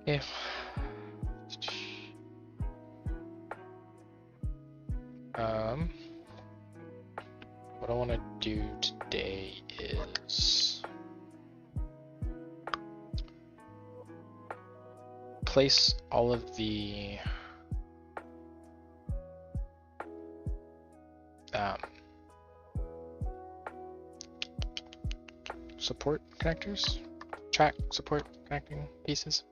If what I want to do today is place all of the support connectors, track support connecting pieces.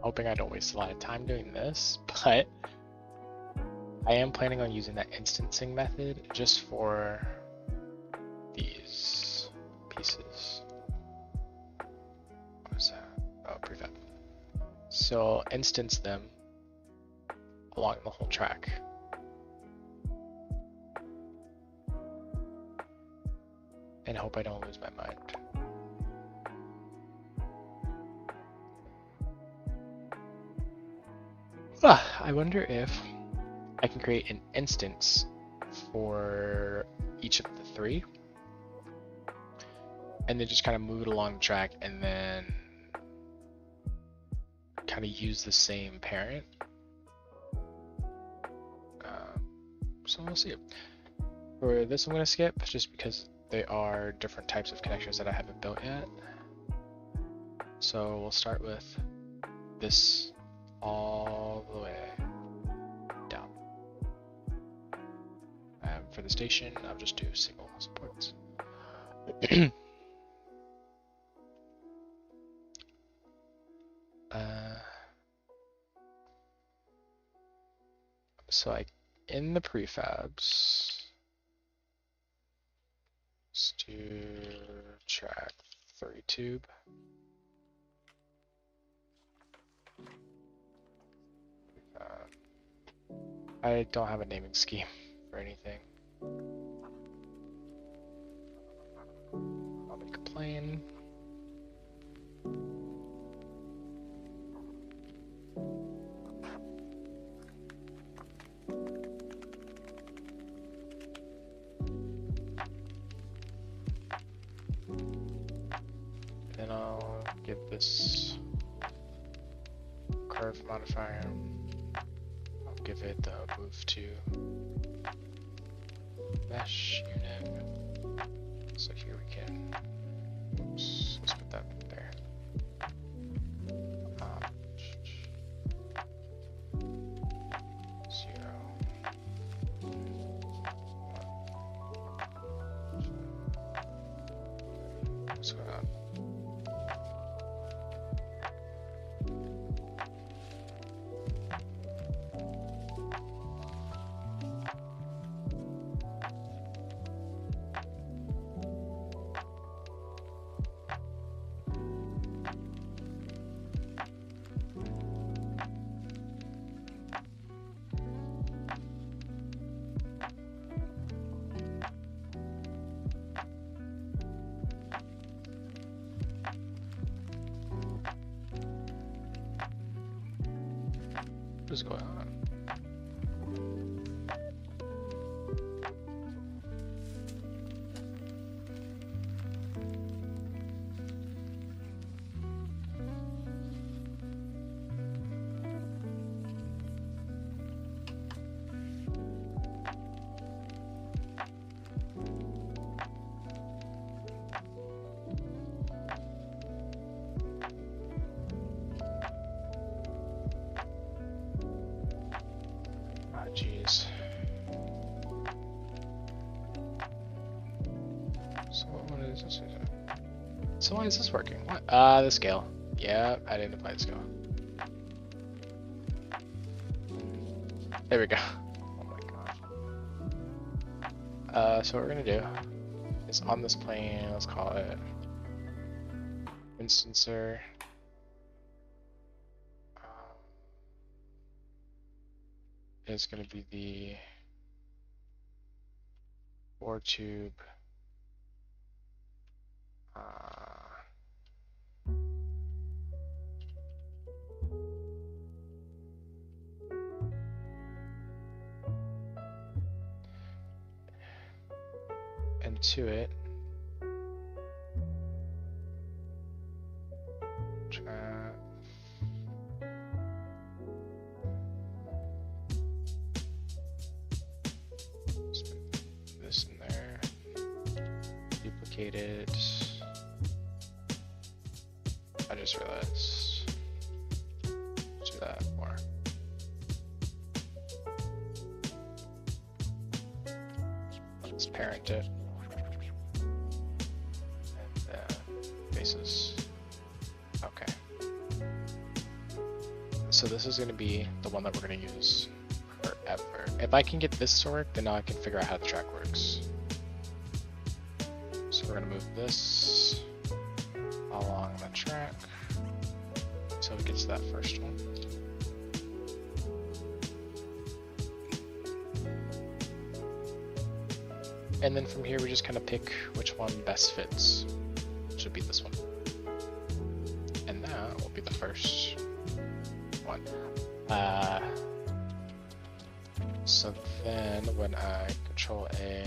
Hoping I don't waste a lot of time doing this, but I am planning on using that instancing method just for these pieces. What is that? Oh, prefab. So instance them along the whole track. And hope I don't lose my mind. I wonder if I can create an instance for each of the three and then just kind of move it along the track and then kind of use the same parent. So we'll see. For this I'm going to skip just because they are different types of connectors that I haven't built yet. So we'll start with this all the way down. For the station, I'll just do single supports. So in the prefabs, let's do track 3 tube. I don't have a naming scheme for anything. I'll make a plane. Then I'll give this curve modifier. I'll give it the move to mesh unit. So here we can, oops, let's put that there. Zero. What's going on? What is going on? Jeez. So what is this? So why is this working? What? The scale. Yeah, I didn't apply the scale. There we go. Oh my gosh. So what we're gonna do is on this plane, let's call it instancer. Is going to be the 4 tube and to it complicated. I just realized. Let's do that more. Let's parent it. And faces. Okay. So this is going to be the one that we're going to use forever. If I can get this to work, then now I can figure out how the track works. So we're going to move this along the track until we get to that first one. And then from here we just kind of pick which one best fits, which would be this one. And that will be the first one. So then when I control A,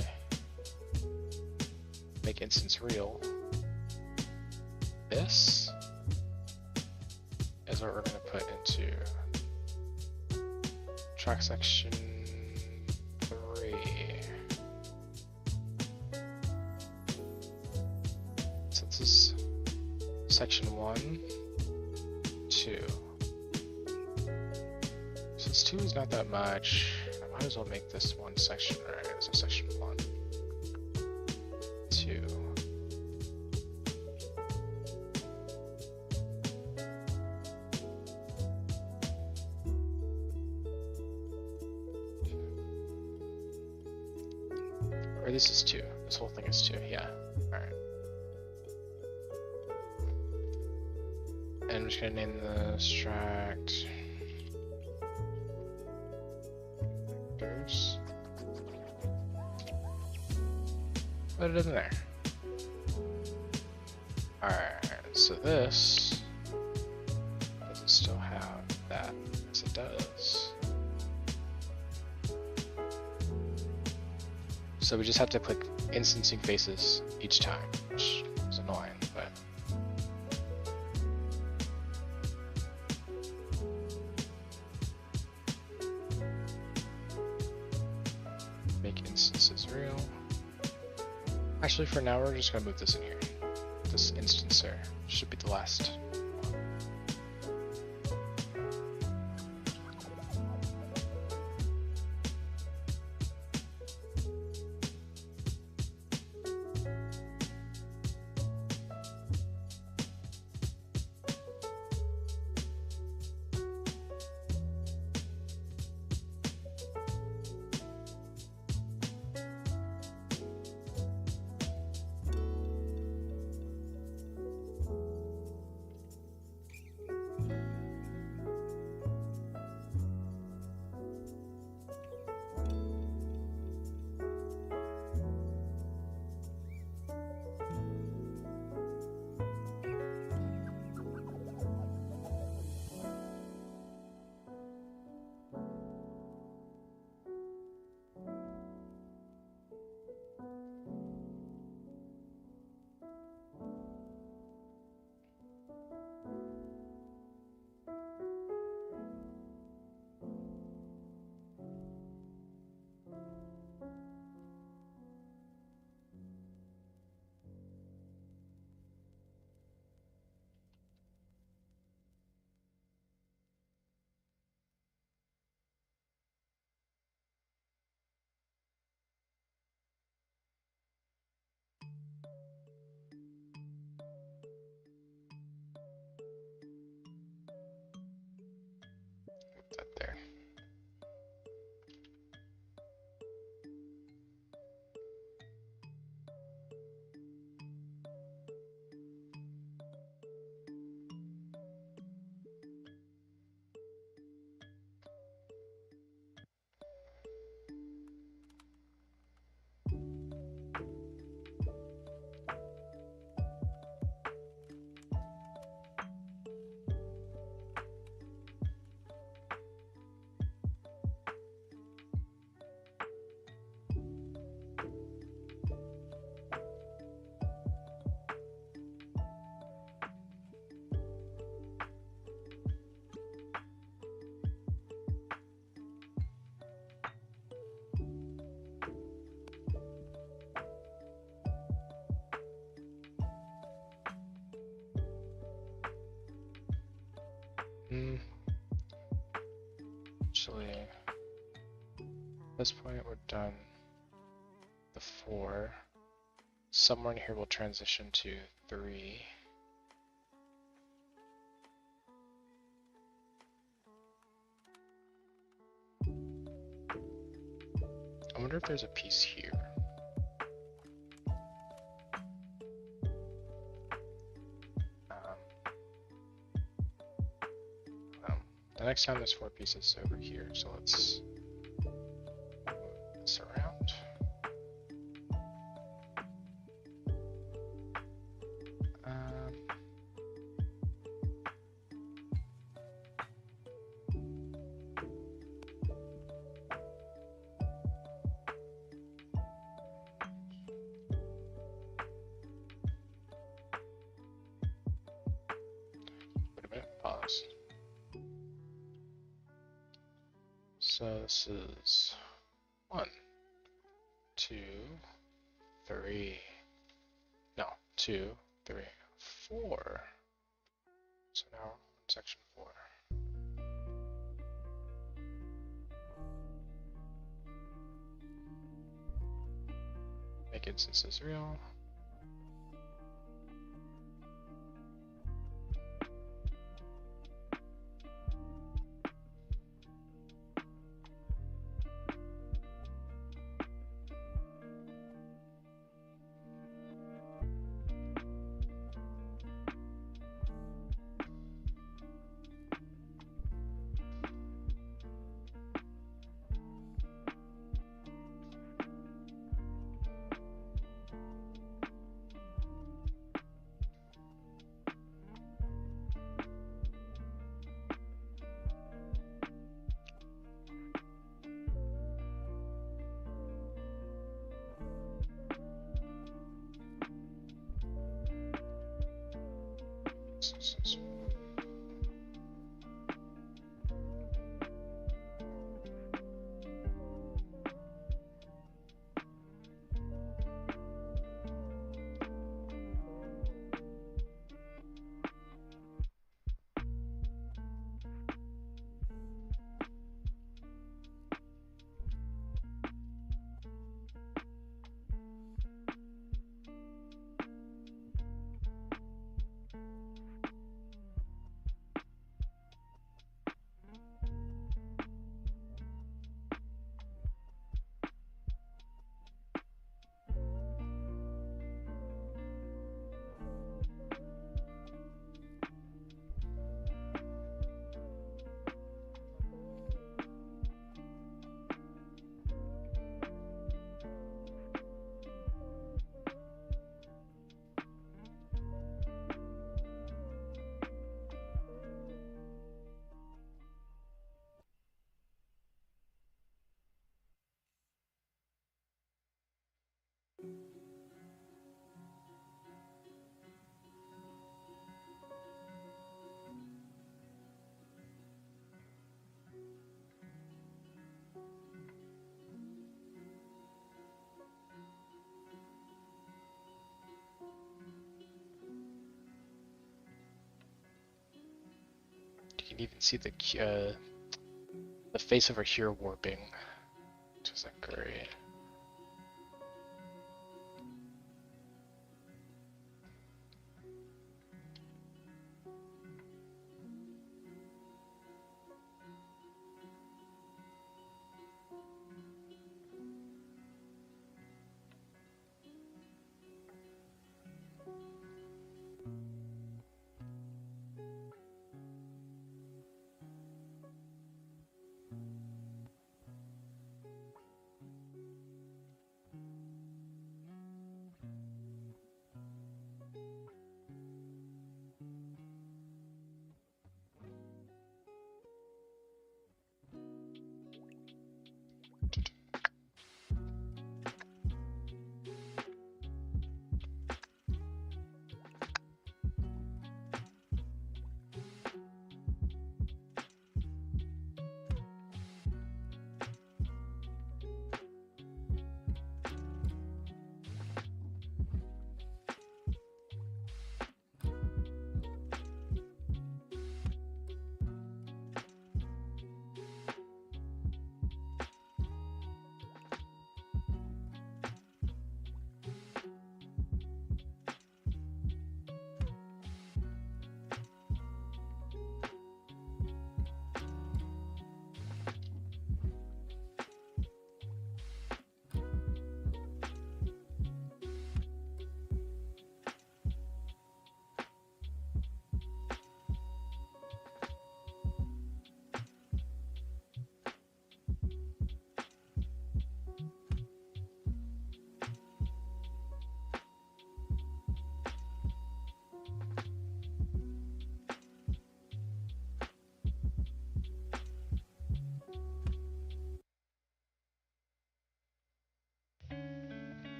make instance real, this is what we're going to put into track section 3. So this is section 1, 2. Since 2 is not that much, I might as well make this one section, right? So section 1, 2. Or this is 2. This whole thing is 2, yeah. Alright. And I'm just gonna name this tract vectors. Put it in there. Alright, so this does it still have that? Yes, it does. So we just have to click instancing faces each time, which is annoying, but make instances real. Actually, for now, we're just gonna move this in here. This instancer should be the last one. That there. Actually, at this point we're done the 4. Somewhere in here we'll transition to 3. I wonder if there's a piece here. The next time there's 4 pieces over here, so let's move this around. Wait a minute, pause. So this is 1, 2, 3. No, 2, 3, 4. So now in section 4. Make instances real. You can even see the face over here warping, which is like great.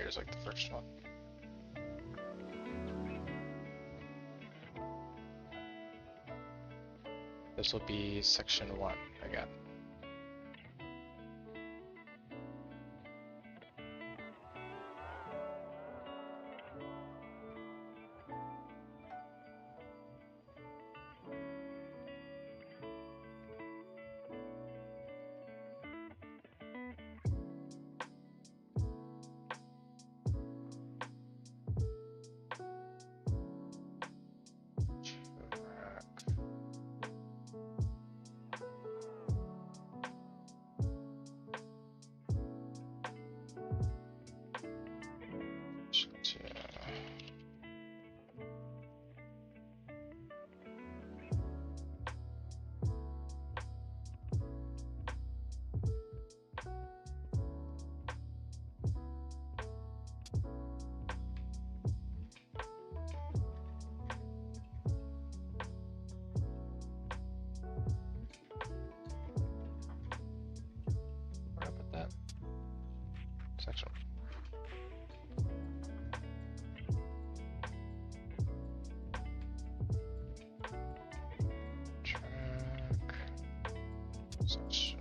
here's like the first one. This will be section 1 again. Where did I put that? Section. Track. Section.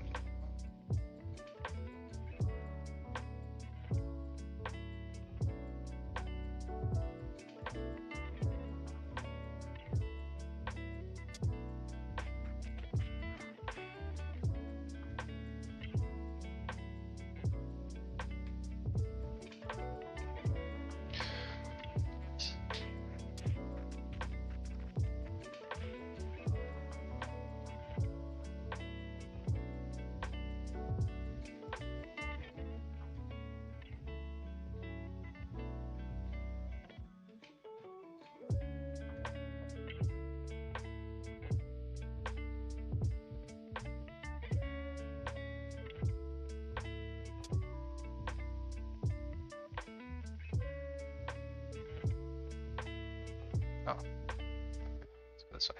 Oh, let's go this way.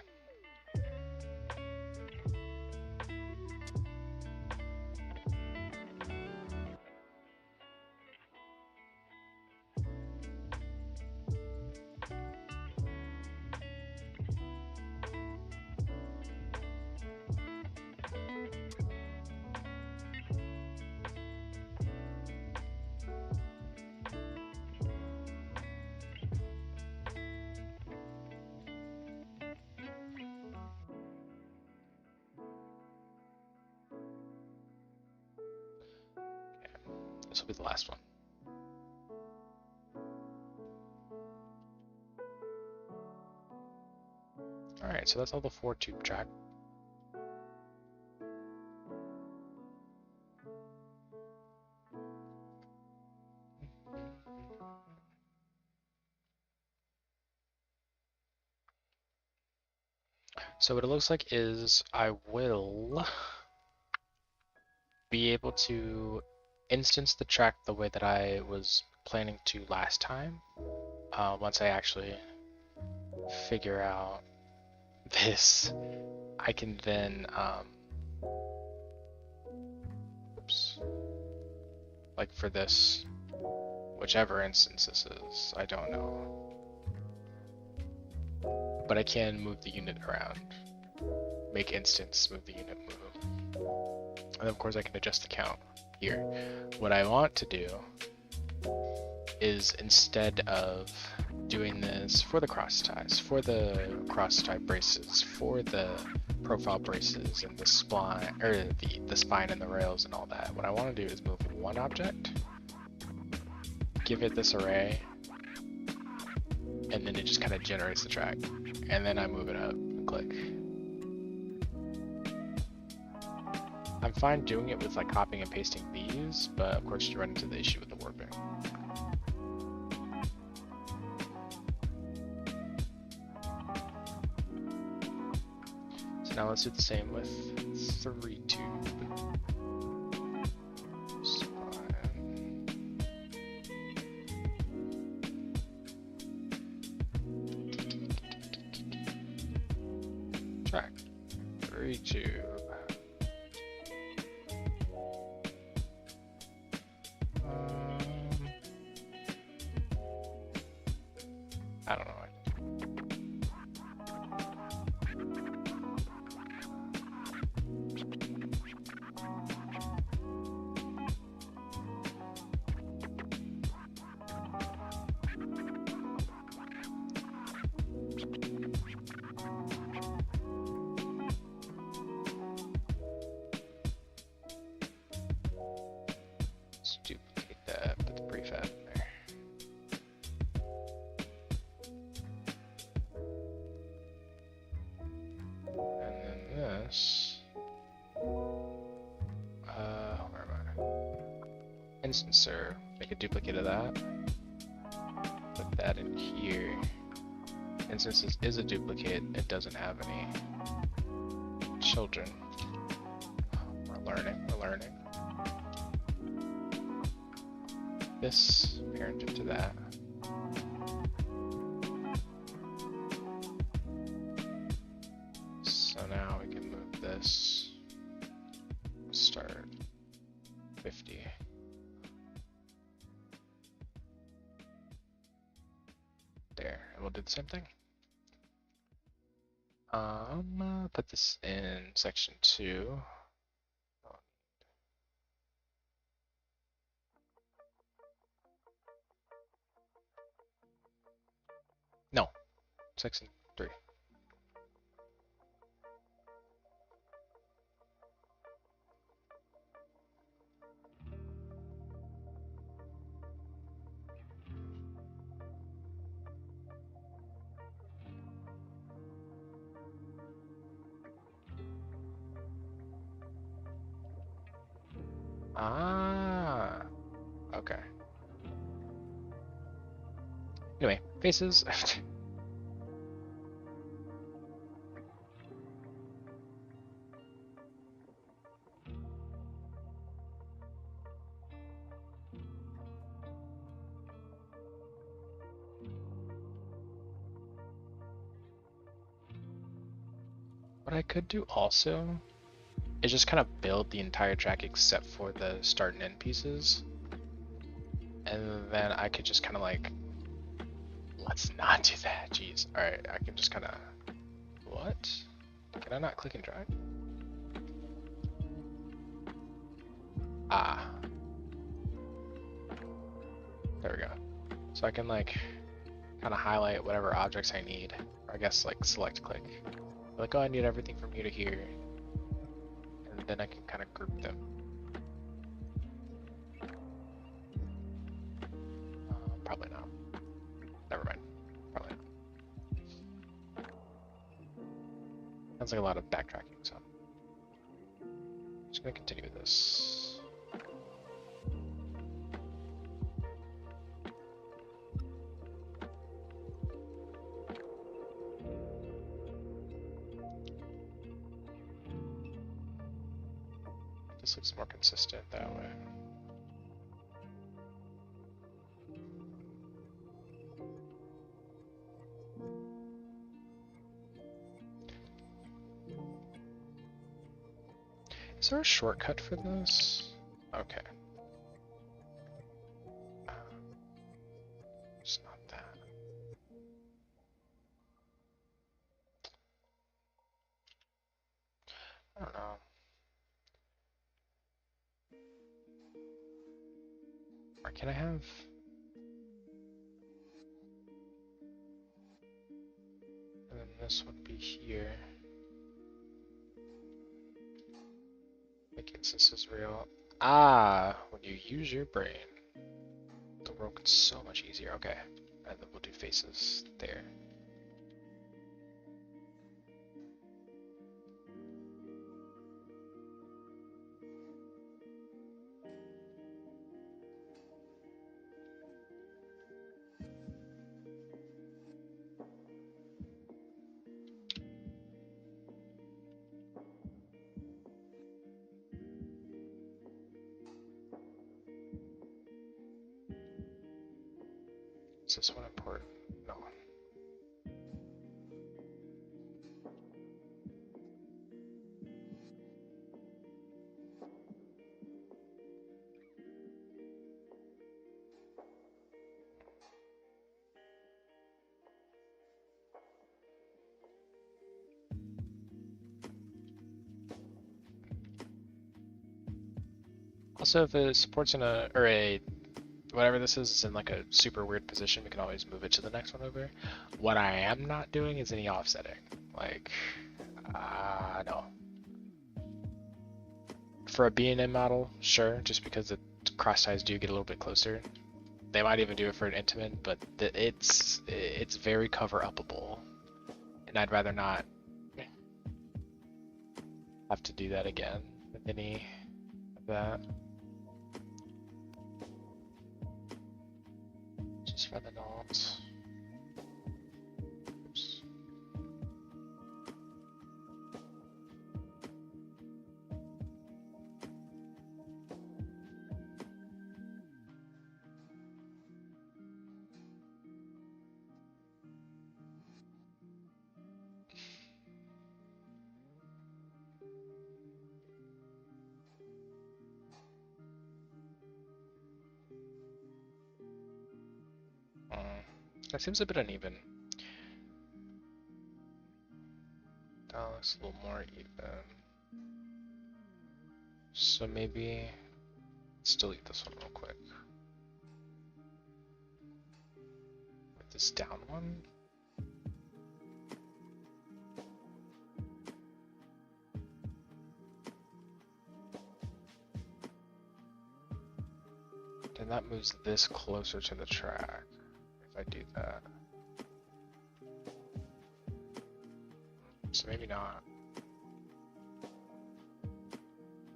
This will be the last one. Alright, so that's all the 4-tube track. So what it looks like is I will be able to instance the track the way that I was planning to last time. Once I actually figure out this, I can then, oops, like for this, whichever instance this is, I don't know. But I can move the unit around, make instance, move the unit, move. And of course I can adjust the count here. What I want to do is, instead of doing this for the cross ties, for the cross tie braces, for the profile braces and the spline, or the spine and the rails and all that, what I want to do is move one object, give it this array, and then it just kind of generates the track. And then I move it up and click. I'm fine doing it with like copying and pasting these, but of course you run into the issue with the warping. So now let's do the same with 3-tube. Track 3-tube. I don't know. Let's duplicate that, put the prefab in there. And then this, where am I? Instancer, make a duplicate of that. Put that in here. And since this is a duplicate, it doesn't have any children. We're learning. This parented to that. So now we can move this. Start 50. There, and we'll do the same thing. Put this in section 2. No, section 3. Ah, okay. Anyway, faces. What I could do also is just kind of build the entire track except for the start and end pieces. And then I could just kind of like, let's not do that, jeez. Alright, I can just kind of, what? Can I not click and drag? Ah. There we go. So I can like, kind of highlight whatever objects I need. Or I guess like select click. Like, oh, I need everything from here to here. And then I can kind of group them. Probably not. Never mind. Probably not. Sounds like a lot of backtracking, so I'm just gonna continue with this. This looks more consistent that way. Is there a shortcut for this? Okay. It's not that. I don't know. Or can I have... And then this would be here. Make instances real. Ah, when you use your brain, the world gets so much easier. Okay, and then we'll do faces there. Is this one important? No. Also, if it supports in a, or a, whatever this is in like a super weird position, we can always move it to the next one over. What I am not doing is any offsetting. Like, no. For a B&M model, sure, just because the cross ties do get a little bit closer. They might even do it for an intimate, but it's very cover-upable. And I'd rather not have to do that again with any of that. Just for the nods. Oops. That seems a bit uneven. That looks a little more even. So maybe let's delete this one real quick. With this down one. Then that moves this closer to the track. If I do that. So maybe not.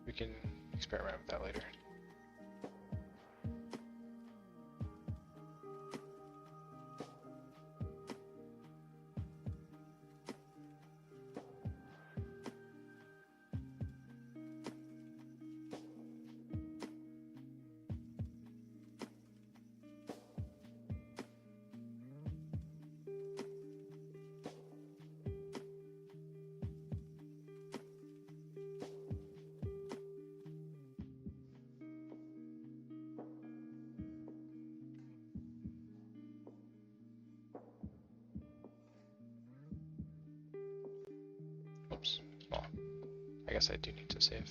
We can experiment with that later. Oops. Well, I guess I do need to save.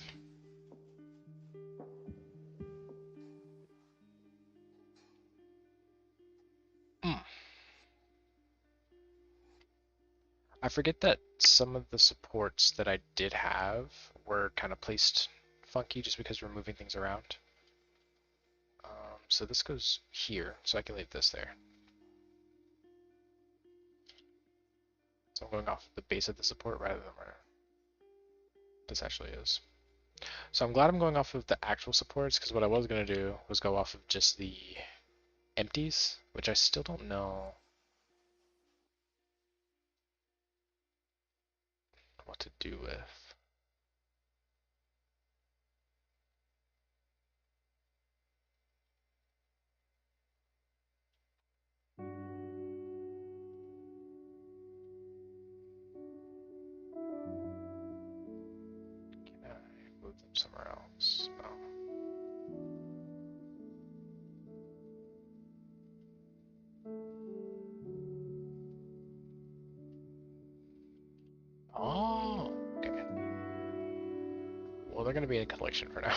I forget that some of the supports that I did have were kind of placed funky just because we're moving things around. So this goes here, so I can leave this there. So I'm going off the base of the support rather than where this actually is. So I'm glad I'm going off of the actual supports, because what I was going to do was go off of just the empties, which I still don't know what to do with. Can I move them somewhere else? No. Oh, okay. Well, they're going to be in a collection for now.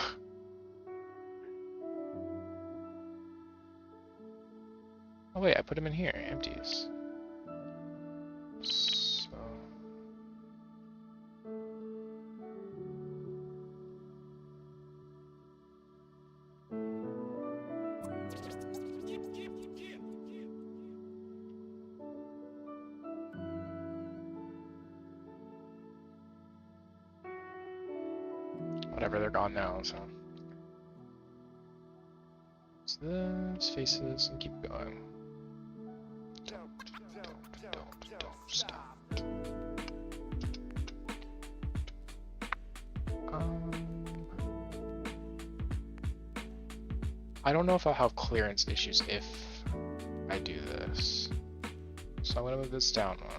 Oh wait, I put them in here, empties. So... whatever, they're gone now, so... Let's face this and keep going. Don't stop. I don't know if I'll have clearance issues if I do this. So I'm gonna move this down one.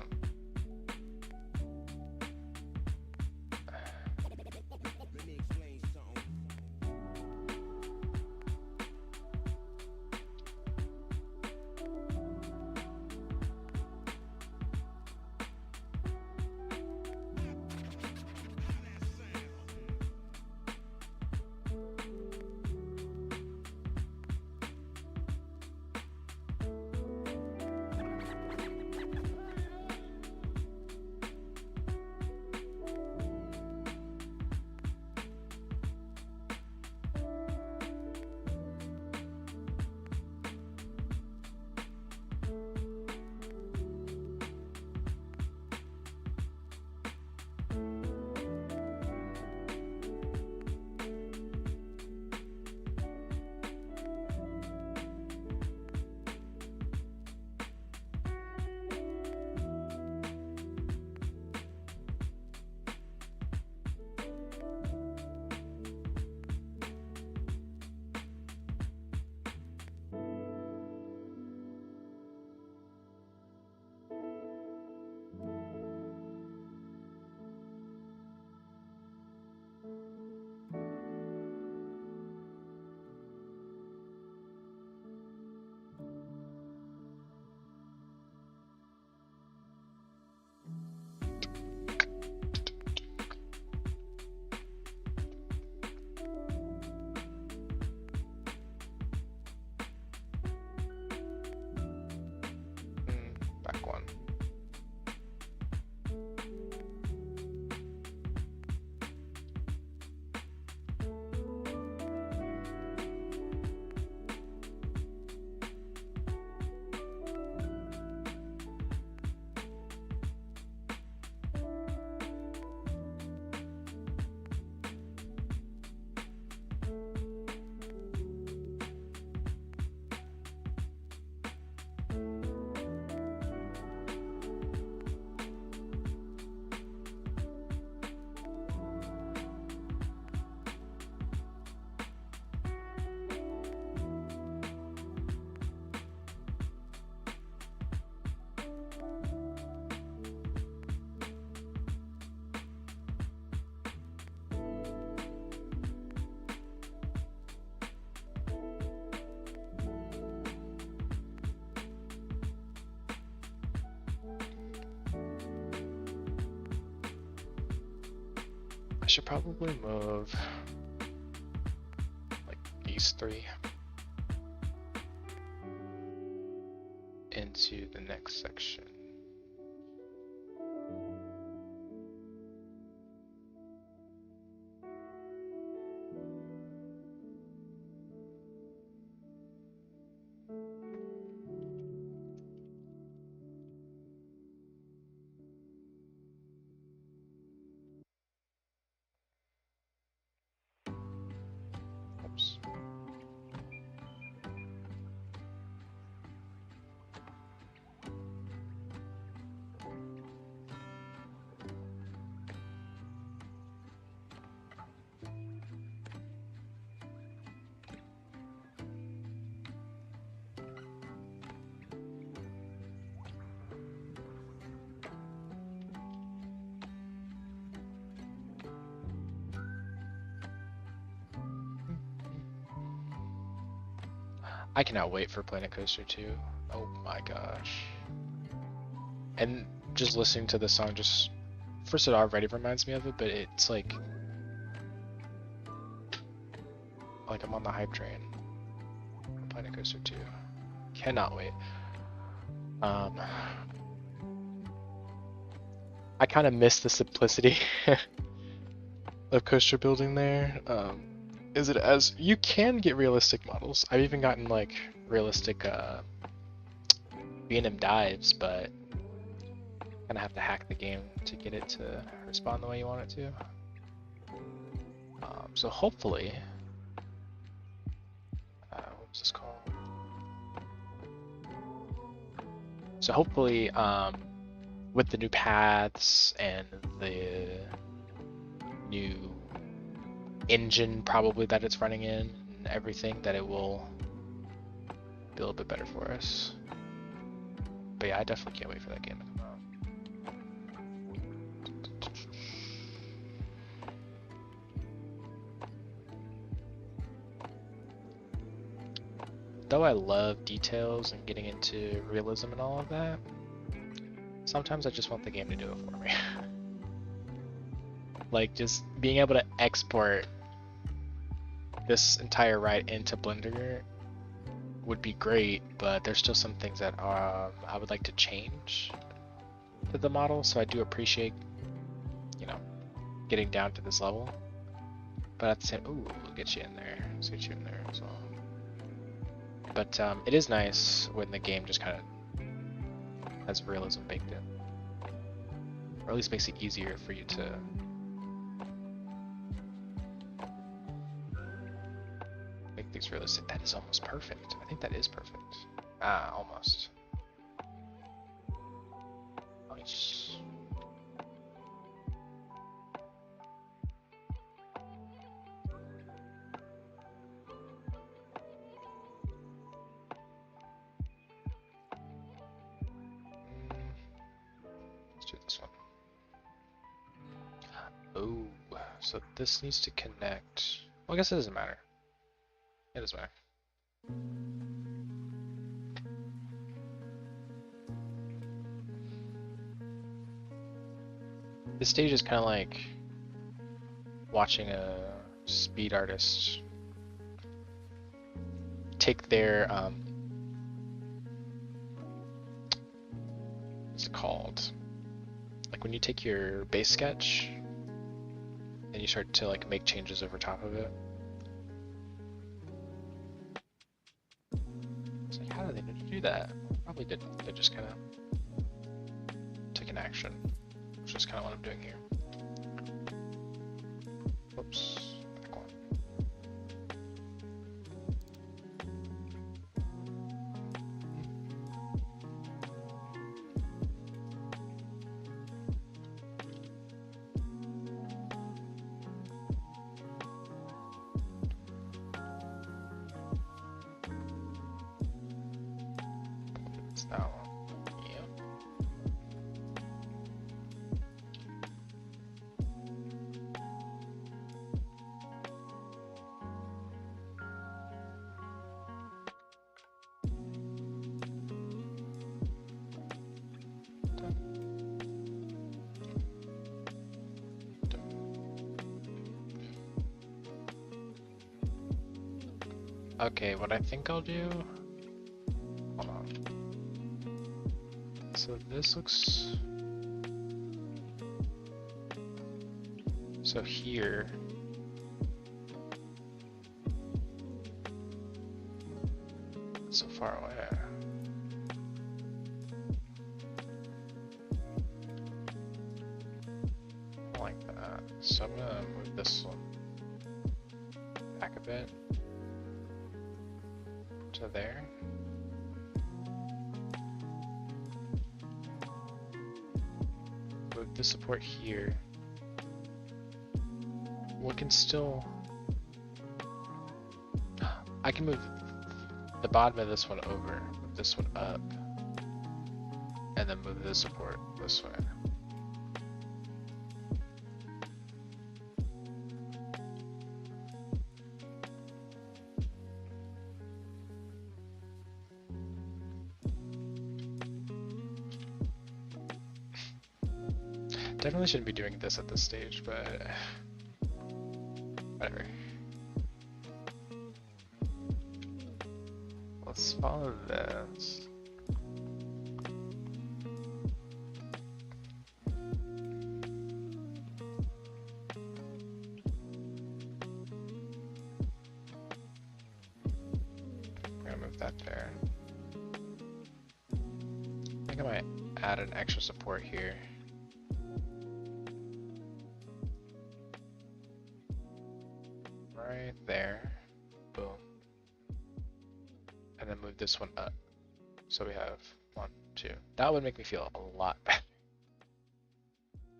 I should probably move like these three into the next section. Oops. I cannot wait for Planet Coaster 2. Oh my gosh. And just listening to this song just first it already reminds me of it, but it's like I'm on the hype train for Planet Coaster 2. Cannot wait. I kind of miss the simplicity of coaster building there. Is it as you can get realistic models? I've even gotten like realistic B&M dives, but kind of have to hack the game to get it to respond the way you want it to. So hopefully, what's this called? So hopefully, with the new paths and the new engine probably that it's running in and everything, that it will be a little bit better for us. But yeah, I definitely can't wait for that game to come out. Though I love details and getting into realism and all of that, sometimes I just want the game to do it for me. Like just being able to export this entire ride into Blender would be great, but there's still some things that I would like to change to the model, so I do appreciate, you know, getting down to this level. But at the same, ooh, we'll get you in there. Let's get you in there as well. But it is nice when the game just kind of has realism baked in, or at least makes it easier for you to make things realistic. That is almost perfect. I think that is perfect. Ah, almost. Nice. Let's do this one. Oh, so this needs to connect. Well, I guess it doesn't matter. It doesn't matter. This stage is kind of like watching a speed artist take their what's it called? Like when you take your base sketch and you start to like make changes over top of it. It's like, how do they know to do that? Probably didn't. They just kind of took an action, which is kind of what I'm doing here. Whoops. Back one. It's that one. Yep. Okay, what I think I'll do... Hold on. So this looks... So here... It's so far away. I like that. So I'm gonna move this one back a bit to there. Move the support here. We can still... I can move the bottom of this one over, move this one up, and then move the support this way. Definitely shouldn't be doing this at this stage, but whatever. Let's follow this. I'm gonna move that there. I think I might add an extra support here. Right there. Boom. And then move this one up. So we have 1, 2. That would make me feel a lot better.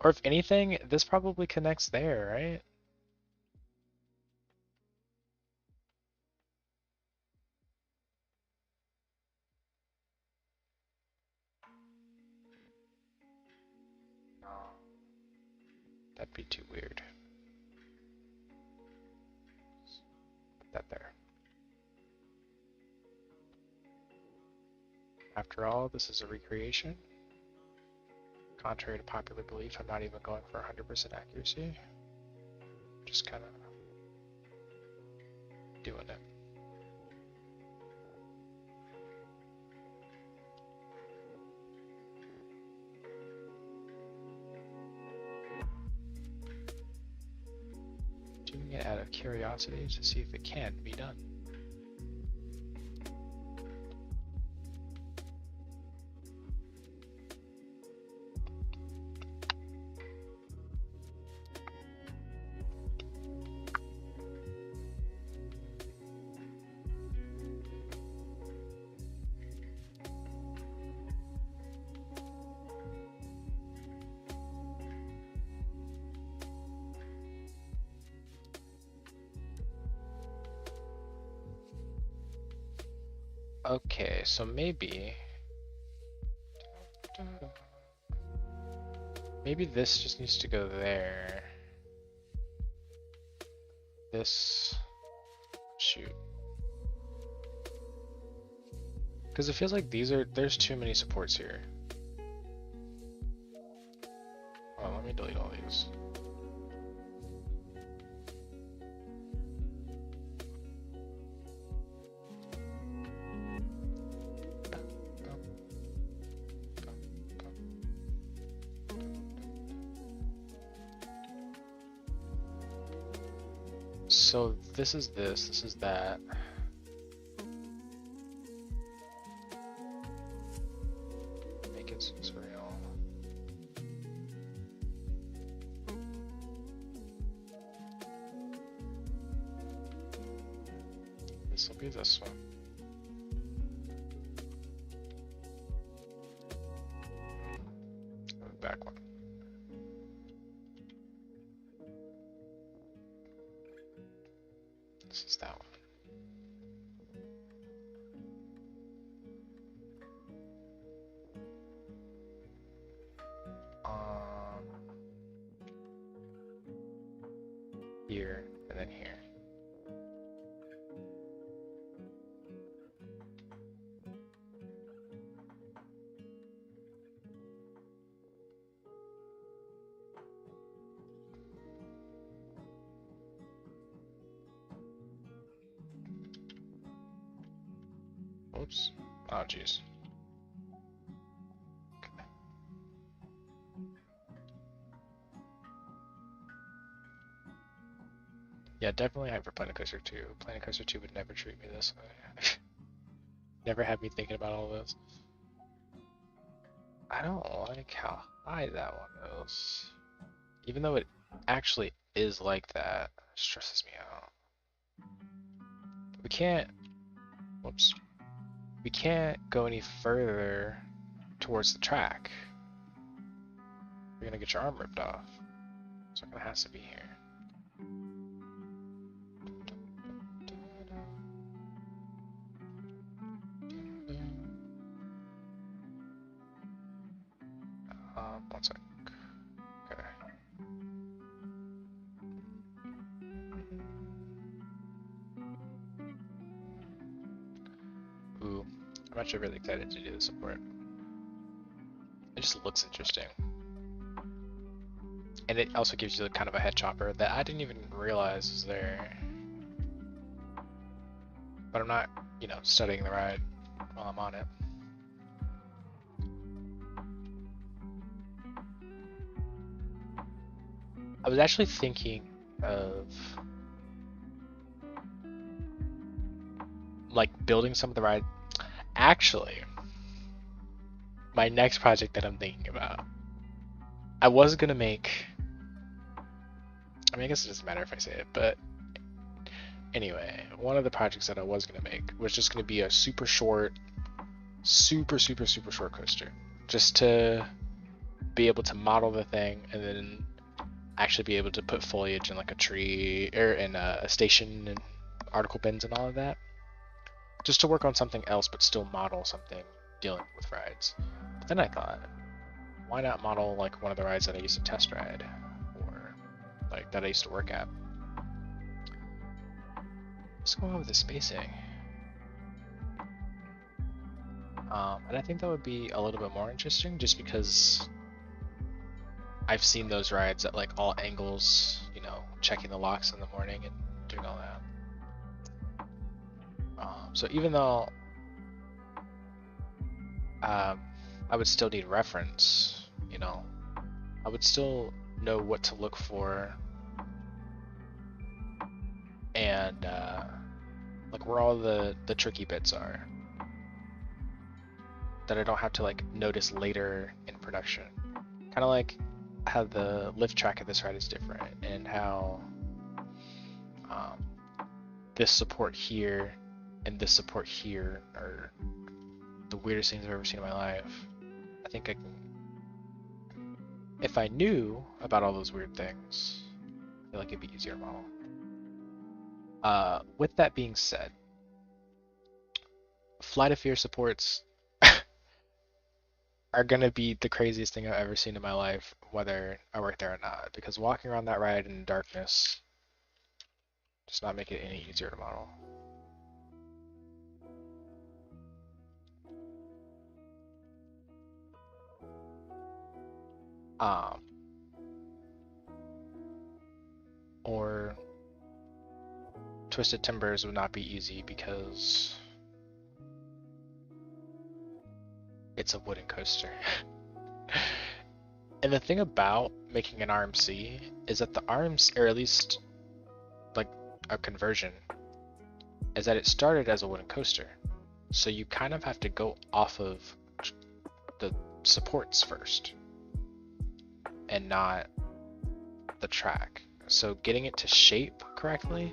Or if anything, this probably connects there, right? No. That'd be too weird. Put that there. After all, this is a recreation. Contrary to popular belief, I'm not even going for 100% accuracy. Just kind of doing it. Doing it out of curiosity to see if it can be done. Okay, so maybe this just needs to go there. This, shoot. Because it feels like there's too many supports here. Oh, let me delete all these. So this is that. Make it real. This will be this one. The back one. This is that one. Here and then here. Whoops. Oh, jeez. Yeah, definitely Hyper Planet Coaster 2. Planet Coaster 2 would never treat me this way. Never had me thinking about all this. I don't like how high that one goes. Even though it actually is like that, it stresses me out. We can't, whoops. We can't go any further towards the track. You're gonna get your arm ripped off. So it has to be here. One sec. Okay. Ooh, I'm actually really excited to do the support. It just looks interesting. And it also gives you kind of a head chopper that I didn't even realize was there. But I'm not, you know, studying the ride while I'm on it. I was actually thinking of like building some of the ride. Actually, my next project that I'm thinking about, I was gonna make, I mean, I guess it doesn't matter if I say it, but anyway, one of the projects that I was gonna make was just gonna be a super short, super short coaster, just to be able to model the thing and then actually be able to put foliage in like a tree or in a station and article bins and all of that, just to work on something else but still model something dealing with rides. But then I thought, why not model like one of the rides that I used to test ride or like that I used to work at? What's going on with the spacing? And I think that would be a little bit more interesting just because I've seen those rides at like all angles, you know, checking the locks in the morning and doing all that. So even though I would still need reference, you know, I would still know what to look for and like where all the tricky bits are that I don't have to like notice later in production. Kind of like how the lift track of this ride is different and how this support here and this support here are the weirdest things I've ever seen in my life. I think I can, if I knew about all those weird things, I feel like it'd be easier to model. With that being said, Flight of Fear supports are gonna be the craziest thing I've ever seen in my life, whether I work there or not, because walking around that ride in darkness does not make it any easier to model. Or Twisted Timbers would not be easy because it's a wooden coaster. And the thing about making an RMC is that the RMC, or at least like a conversion, is that it started as a wooden coaster. So you kind of have to go off of the supports first and not the track. So getting it to shape correctly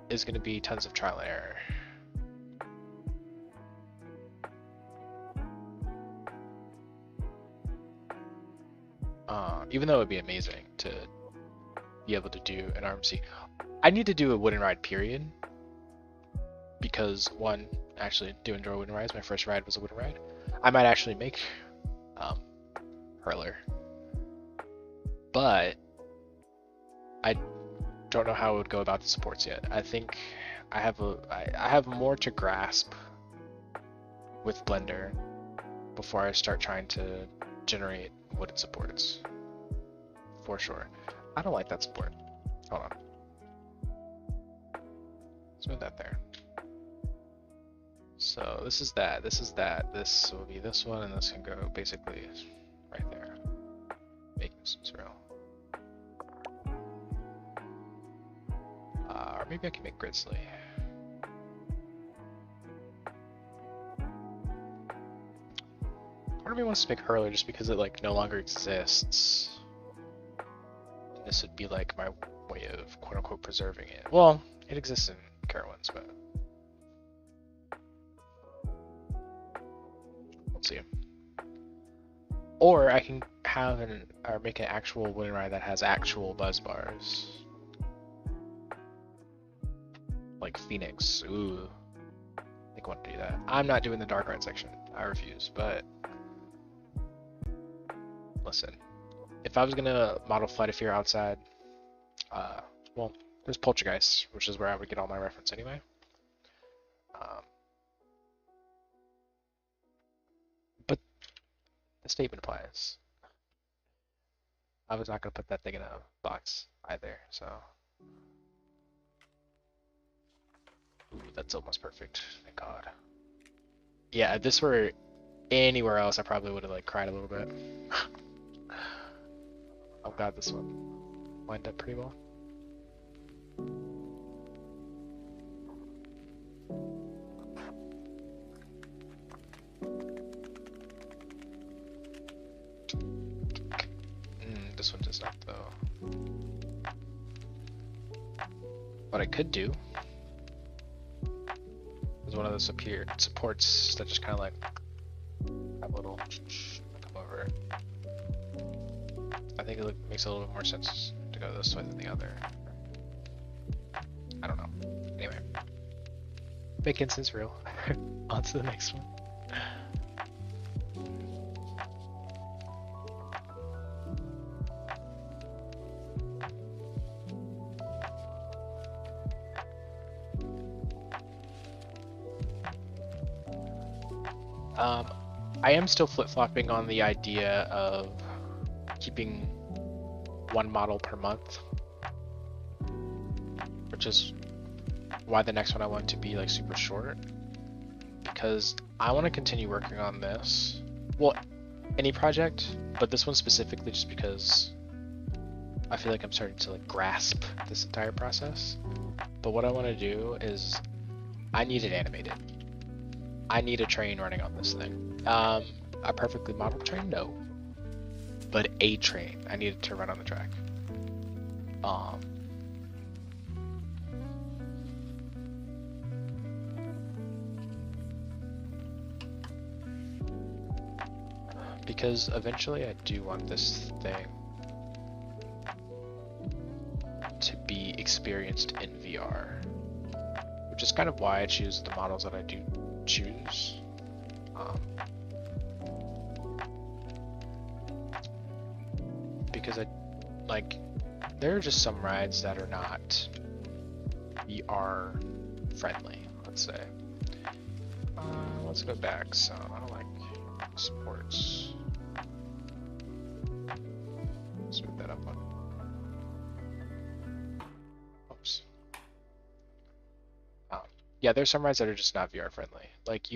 is going to be tons of trial and error. Even though it would be amazing to be able to do an RMC. I need to do a wooden ride period because one, actually do enjoy wooden rides. My first ride was a wooden ride. I might actually make Hurler, but I don't know how I would go about the supports yet. I think I have more to grasp with Blender before I start trying to generate wooden supports. For sure. I don't like that support. Hold on. Let's move that there. So this is that, this is that, this will be this one, and this can go basically right there. Making sense real. Or maybe I can make Grizzly. Part of me wants to make Hurler just because it like no longer exists. And this would be like my way of quote unquote preserving it. Well, it exists in Carowinds, but let's see. Or I can have or make an actual wooden ride that has actual buzz bars. Like Phoenix. Ooh. I think I want to do that. I'm not doing the dark ride section. I refuse, but listen. If I was gonna model Flight of Fear outside, well, there's Poltergeist, which is where I would get all my reference anyway. But the statement applies. I was not gonna put that thing in a box either, so. Ooh, that's almost perfect. Thank God. Yeah, if this were anywhere else, I probably would have like cried a little bit. I'm glad this one lined up pretty well. This one does not though. What I could do is one of those supports that just kind of like have a little come over. I think it makes a little bit more sense to go this way than the other. I don't know. Anyway, make instance real. On to the next one. I am still flip-flopping on the idea of keeping one model per month, which is why the next one I want to be like super short, because I want to continue working on this. Well, any project, but this one specifically just because I feel like I'm starting to like grasp this entire process. But what I want to do is I need it animated. I need a train running on this thing. A perfectly modeled train? No. But a train. I need it to run on the track. Because eventually I do want this thing to be experienced in VR. Which is kind of why I choose the models that I do choose. Because there are just some rides that are not VR friendly, let's say. Let's go back some. I don't like sports. Let's move that up one. Oops. Yeah, there's some rides that are just not VR friendly. Like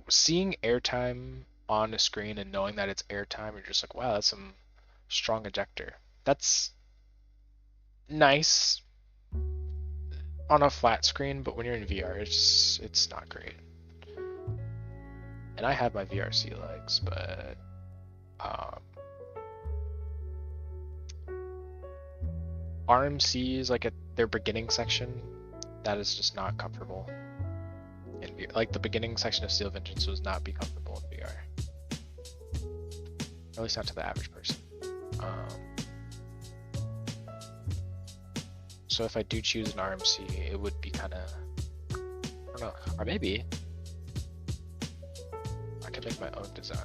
seeing airtime on a screen and knowing that it's airtime, you're just like, wow, that's some strong ejector. That's nice on a flat screen, but when you're in VR, it's not great. And I have my VRC legs, but RMCs, like at their beginning section, that is just not comfortable in VR. Like the beginning section of Steel Vengeance was not be comfortable in VR. At least not to the average person. So if I do choose an RMC, it would be kind of, I don't know, or maybe I could make my own design.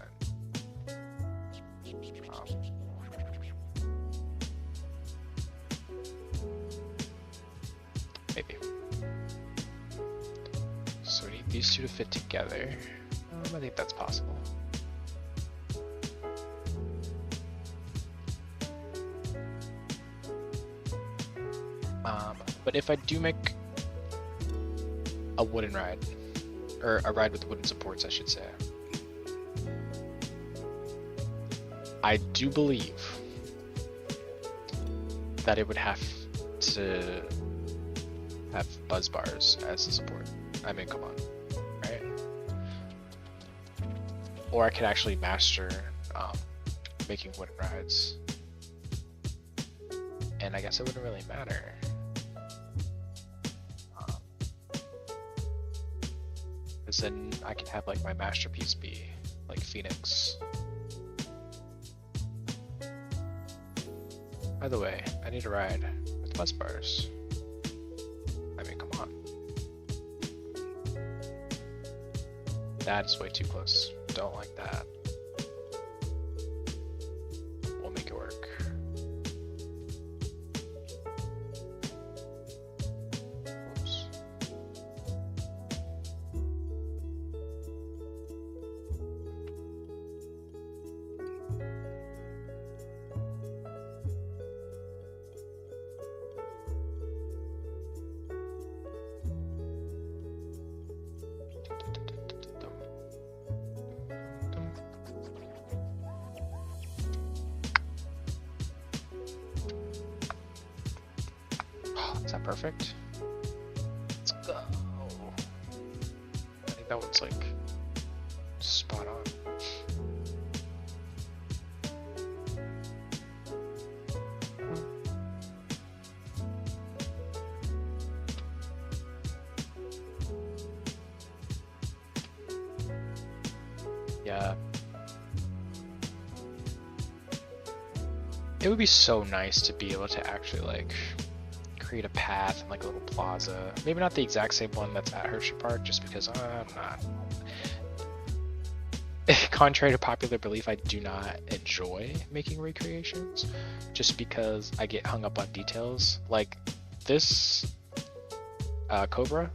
Maybe. So we need these two to fit together. I think that's possible. But if I do make a wooden ride, or a ride with wooden supports, I should say. I do believe that it would have to have buzz bars as a support. I mean, come on, right? Or I could actually master making wooden rides. And I guess it wouldn't really matter. Because then I can have like my masterpiece be like Phoenix. By the way, I need a ride with bus bars. I mean, come on. That is way too close. Don't like that. We'll make it work. Oops. Is that perfect? Let's go. I think that one's like spot on. Yeah. It would be so nice to be able to actually like create a path and like a little plaza. Maybe not the exact same one that's at Hersheypark, just because I'm not. Contrary to popular belief, I do not enjoy making recreations, just because I get hung up on details. Like this Cobra,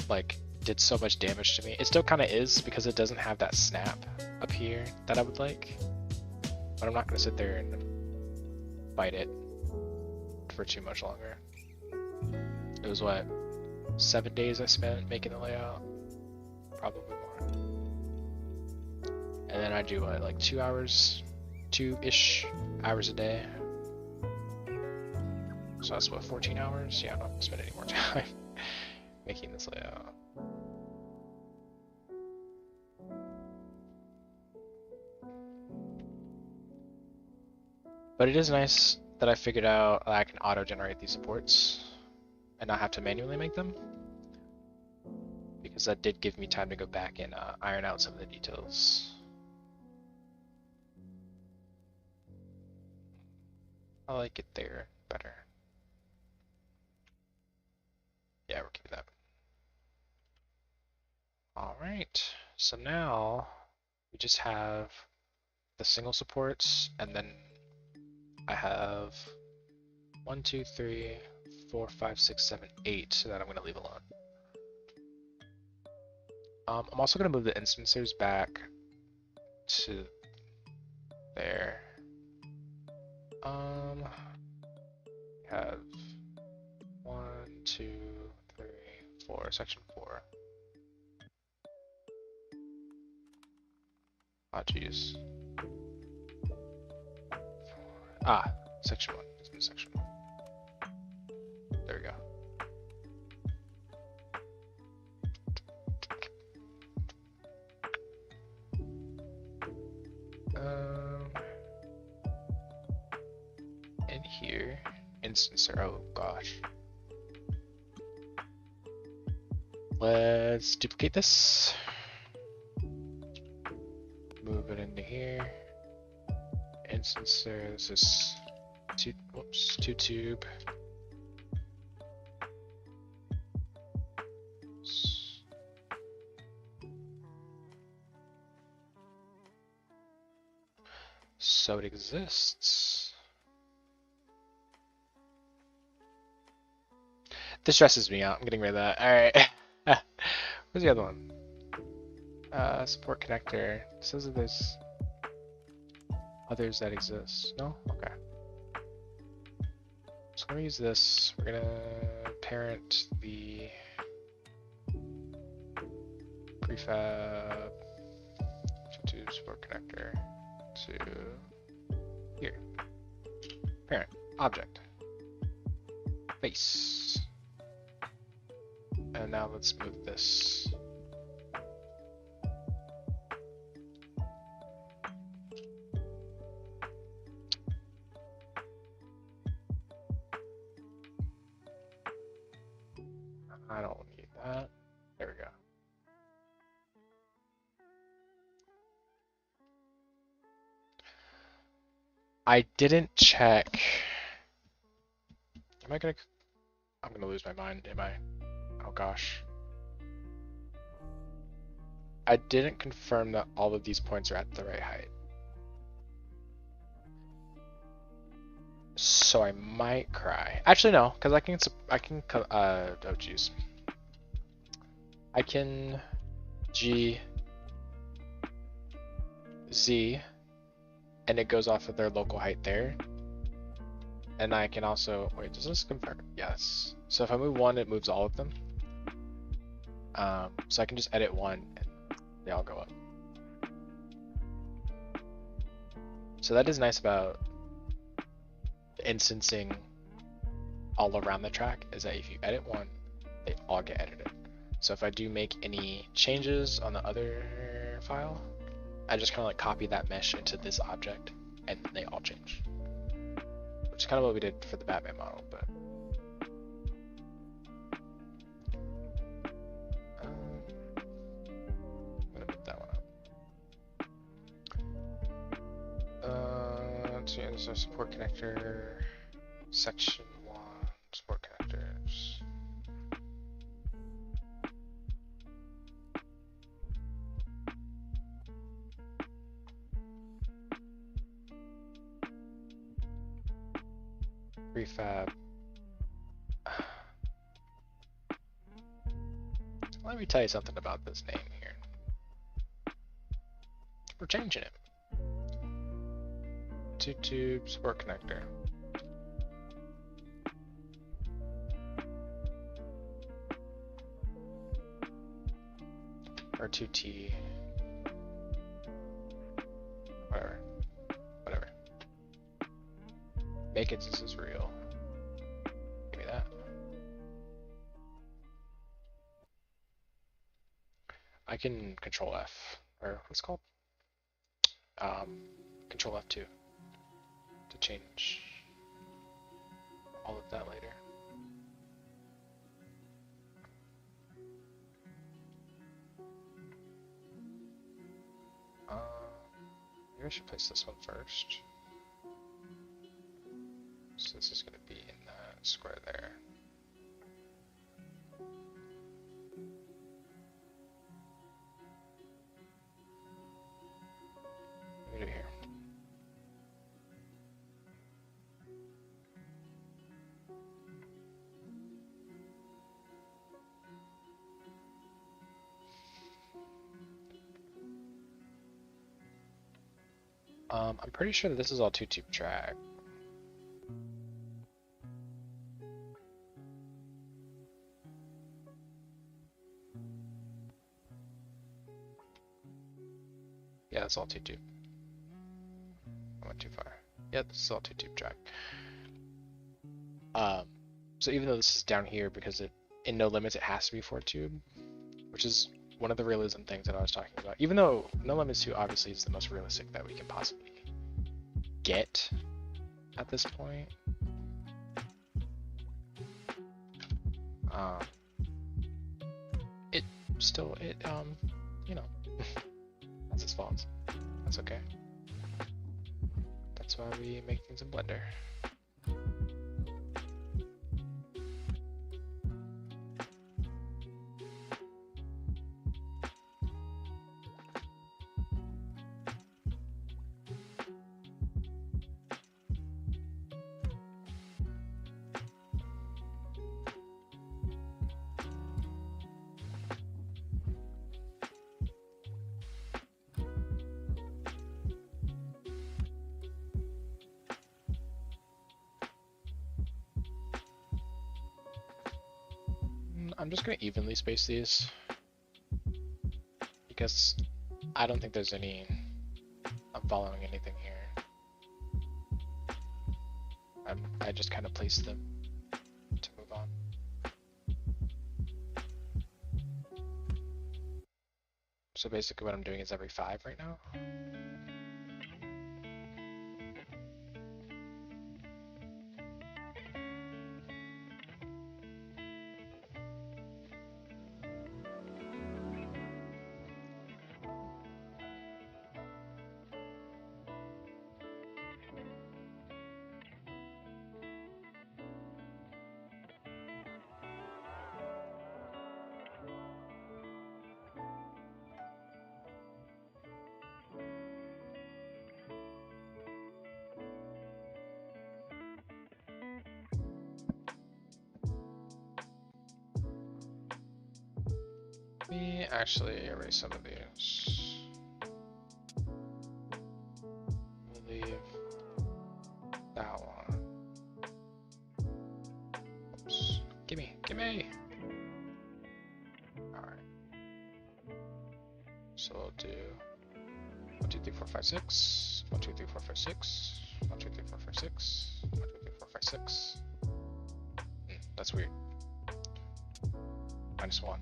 like did so much damage to me. It still kind of is because it doesn't have that snap up here that I would like. But I'm not gonna sit there and fight it for too much longer. It was what, 7 days I spent making the layout? Probably more. And then I do what, like 2 hours, 2-ish hours a day. So that's what, 14 hours? Yeah, I'm not gonna spend any more time making this layout. But it is nice that I figured out that I can auto-generate these supports and not have to manually make them, because that did give me time to go back and iron out some of the details. I like it there better. Yeah, we're keeping that. Alright, so now we just have the single supports, and then I have 1, 2, 3, 4, 5, 6, 7, 8 that I'm going to leave alone. I'm also going to move the instancers back to there. We have 1, 2, 3, 4, section 4. Oh, jeez. Ah, section 1. Let's move section 1. There we go. In here, instancer. Oh gosh. Let's duplicate this. Move it into here. Instancer. This is two tube. So it exists. This stresses me out. I'm getting rid of that. Alright. Where's the other one? Support connector. It says that there's others that exist. No? Okay. So I'm gonna use this. We're gonna parent the prefab to support connector to here. Parent object face. And now let's move this. I don't need that. There we go. I didn't check. I'm gonna lose my mind, am I? Oh gosh. I didn't confirm that all of these points are at the right height. So I might cry. Actually no, because I can oh jeez. I can G Z and it goes off of their local height there. And I can also, wait, does this confirm? Yes. So if I move one, it moves all of them. So I can just edit one and they all go up. So that is nice about instancing all around the track, is that if you edit one, they all get edited. So if I do make any changes on the other file, I just kind of like copy that mesh into this object and they all change. Which is kind of what we did for the Batman model, but I'm gonna put that one up. To insert support connector, section 1, support connectors. Prefab. Let me tell you something about this name here. We're changing it. Two tube support connector. Or 2T. Whatever. Make it this is real. Give me that. I can control F, or what's it called? Control F2 to change all of that later. Maybe I should place this one first. So this is going to be in that square there. Let me do here. I'm pretty sure that this is all 2-tube track. Yeah, that's all 2-tube. I went too far. Yeah, this is all 2-tube track. So even though this is down here, because in No Limits it has to be 4-tube, which is one of the realism things that I was talking about. Even though No Limits 2 obviously is the most realistic that we can possibly get at this point. You know, that's its fault. That's okay. That's why we make things in Blender. I'm just going to evenly space these. because I don't think there's any, I'm following anything here. I just kind of placed them to move on. So basically what I'm doing is every 5 right now. Let me actually erase some of these. We'll leave that one. Oops. Gimme! Alright. So we'll do 1, 2, 3, 4, 5, 6. 1, 2, 3, 4, 5, 6. 1, 2, 3, 4, 5, 6. 1, 2, 3, 4, 5, 6. That's weird. -1.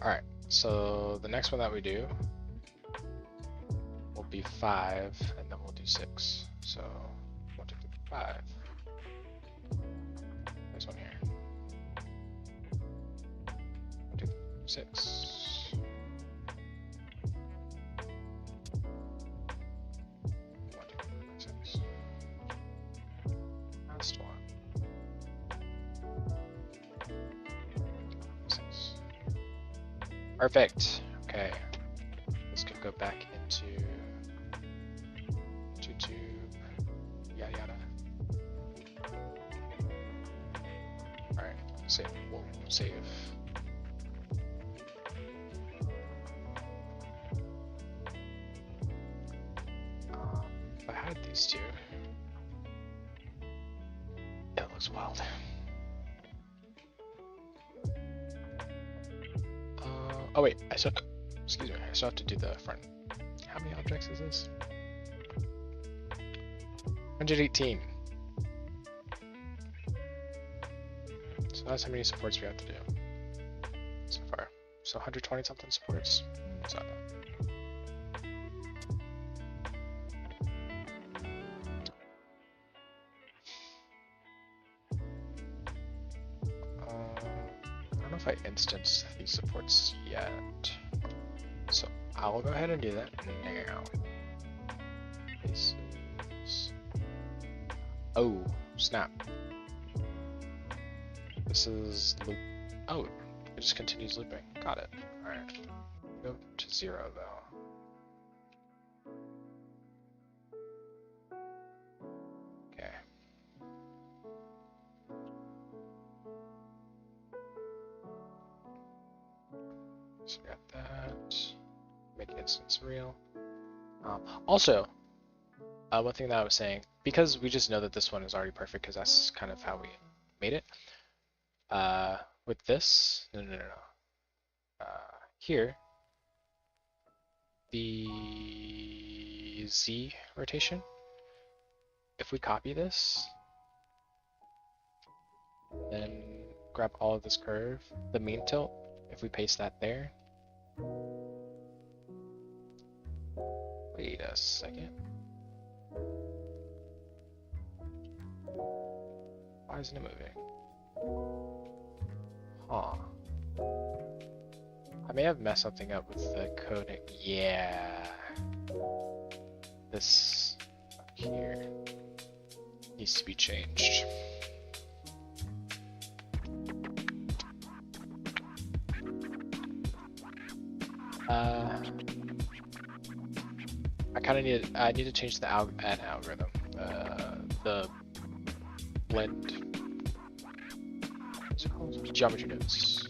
Alright, so the next one that we do will be 5, and then we'll do 6. So 1, 2, 3, 4, 5. This one here. 1, 2, 3, 4, 6. 1, 2, 3, 4, 6. Last one. 6. Perfect. Okay. This could go back into YouTube. Yada yada. Alright, save. We'll save. If I had these two, it looks wild. Oh wait, excuse me, I still have to do the front. How many objects is this? 118. So that's how many supports we have to do so far. So 120 something supports. It's not bad. I don't know if I instanced these supports yet. So I'll go ahead and do that now. Faces. Oh, snap. This is loop. Oh, it just continues looping. Got it. Alright. Go to 0 though. Okay. So we got that. Make instance real. Also, one thing that I was saying, because we just know that this one is already perfect, because that's kind of how we made it. With this, no. Here, the Z rotation. If we copy this, then grab all of this curve, the mean tilt. If we paste that there. Wait a second. Why isn't it moving? Huh. I may have messed something up with the coding. Yeah. This up here needs to be changed. I need to change the algorithm. The blend. What's it called? Geometry nodes.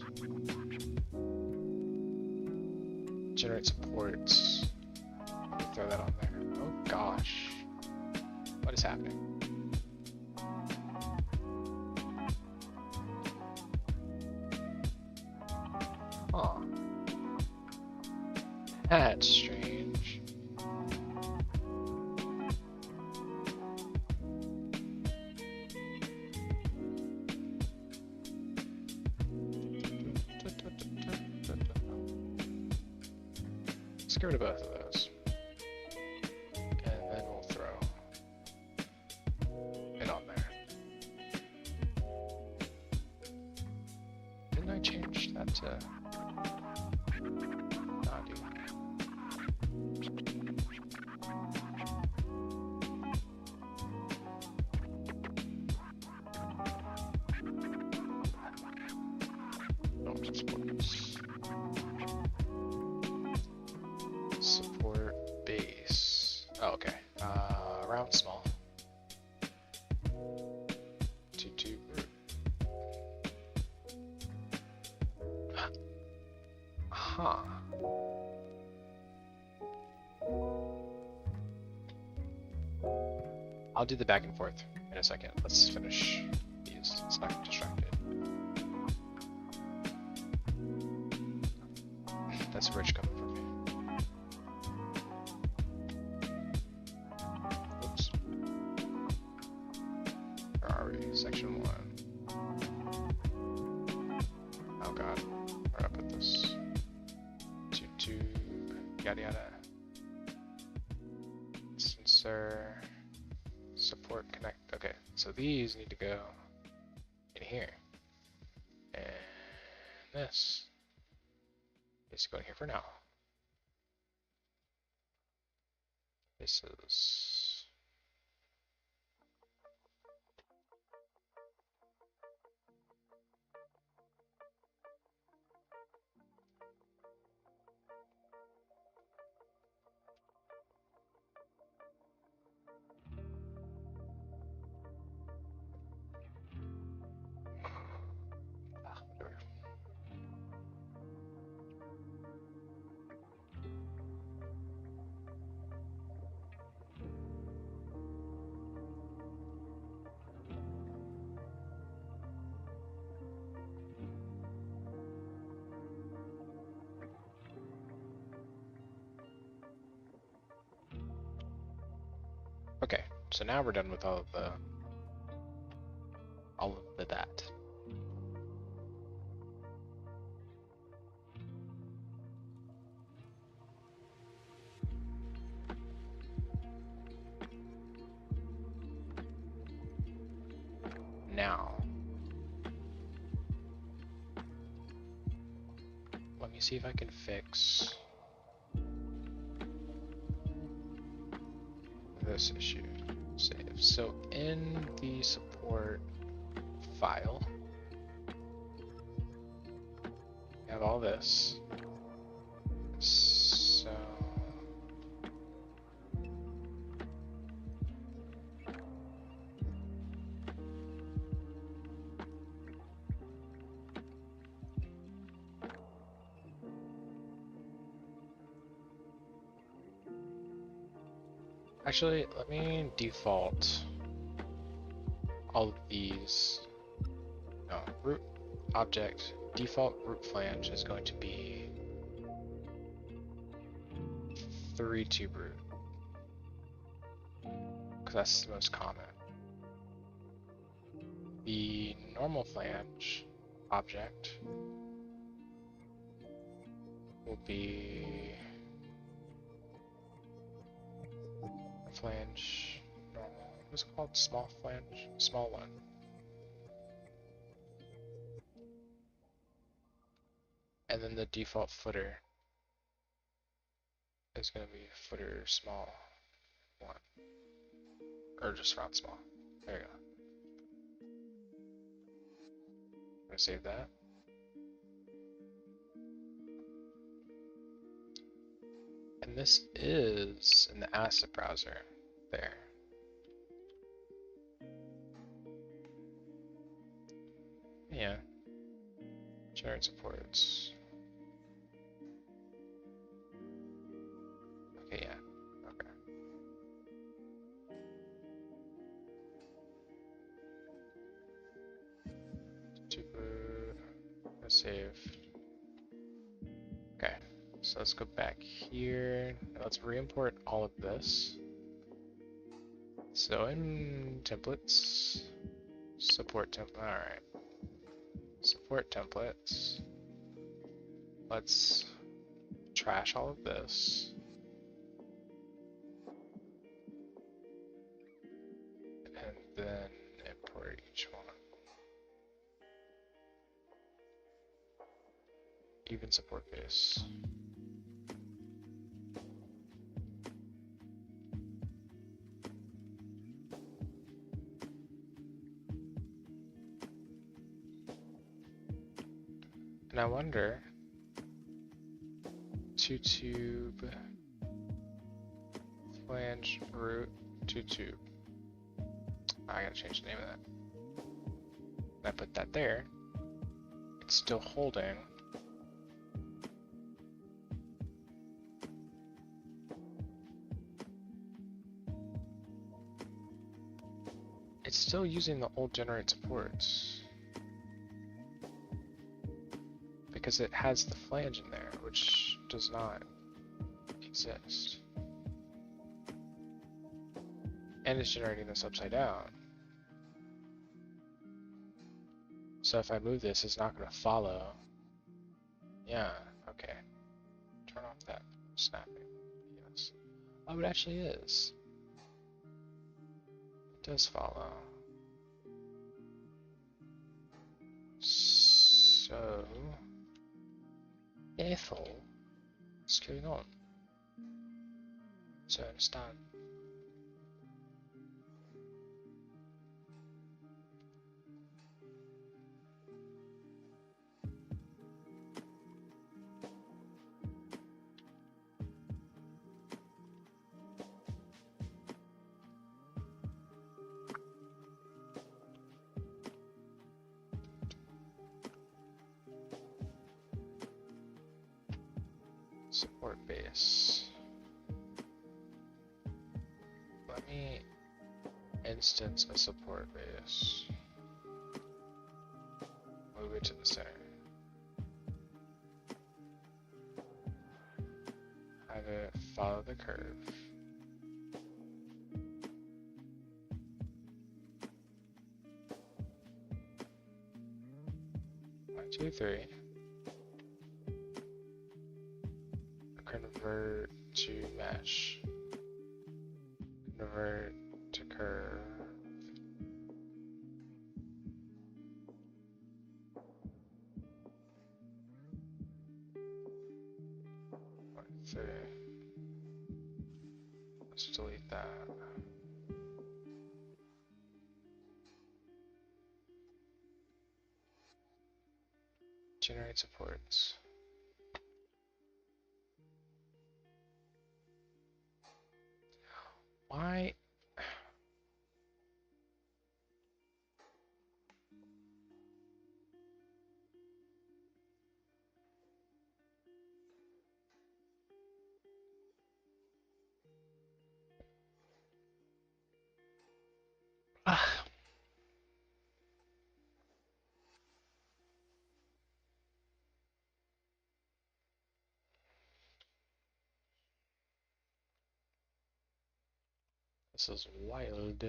Generate supports. Throw that on there. Oh gosh. What is happening? Huh. That's strange. Let's get rid of both of those. And then we'll throw it on there. Didn't I change that to... Nah, dude. No, support base. Oh, okay. Round small. 2 root. Huh. I'll do the back and forth in a second. Let's finish these. Let's not get distracted. That's rich coming from me. Oops. Where are we? Section 1. Oh god. Where do I put this? Tube. Yada yada. Sensor. Support connect. Okay, so these need to go in here. And this is going here for now. This is whatever. Okay, so now we're done with all of the that. Now, let me see if I can fix this issue. Save. So in the support file, we have all this. So actually, let me default all of these. No, root object default root flange is going to be 3 tube root because that's the most common. The normal flange object will be flange normal. What's it called? Small flange? Small one. And then the default footer is going to be footer small one. Or just round small. There you go. I'm going to save that. And this is in the asset browser there. Yeah. Generate supports. Okay, yeah. Okay. Super. Let's save. So let's go back here. Let's re-import all of this. So in templates, support template. All right, support templates. Let's trash all of this. And then import each one. Even support base. And I wonder, two tube, flange, root, two tube. I gotta change the name of that. And I put that there. It's still holding. It's still using the old generate supports. Because it has the flange in there, which does not exist. And it's generating this upside down. So if I move this, it's not going to follow. Yeah, okay. Turn off that snapping. Yes. Oh, it actually is. It does follow. So, therefore, what's going on? So understand. Support base. Let me instance a support base. Move it to the center. Have it follow the curve. 1, 2, 3. Convert to mesh. Convert to curve. Let's delete that. Generate supports. Why? Ah. This is wild.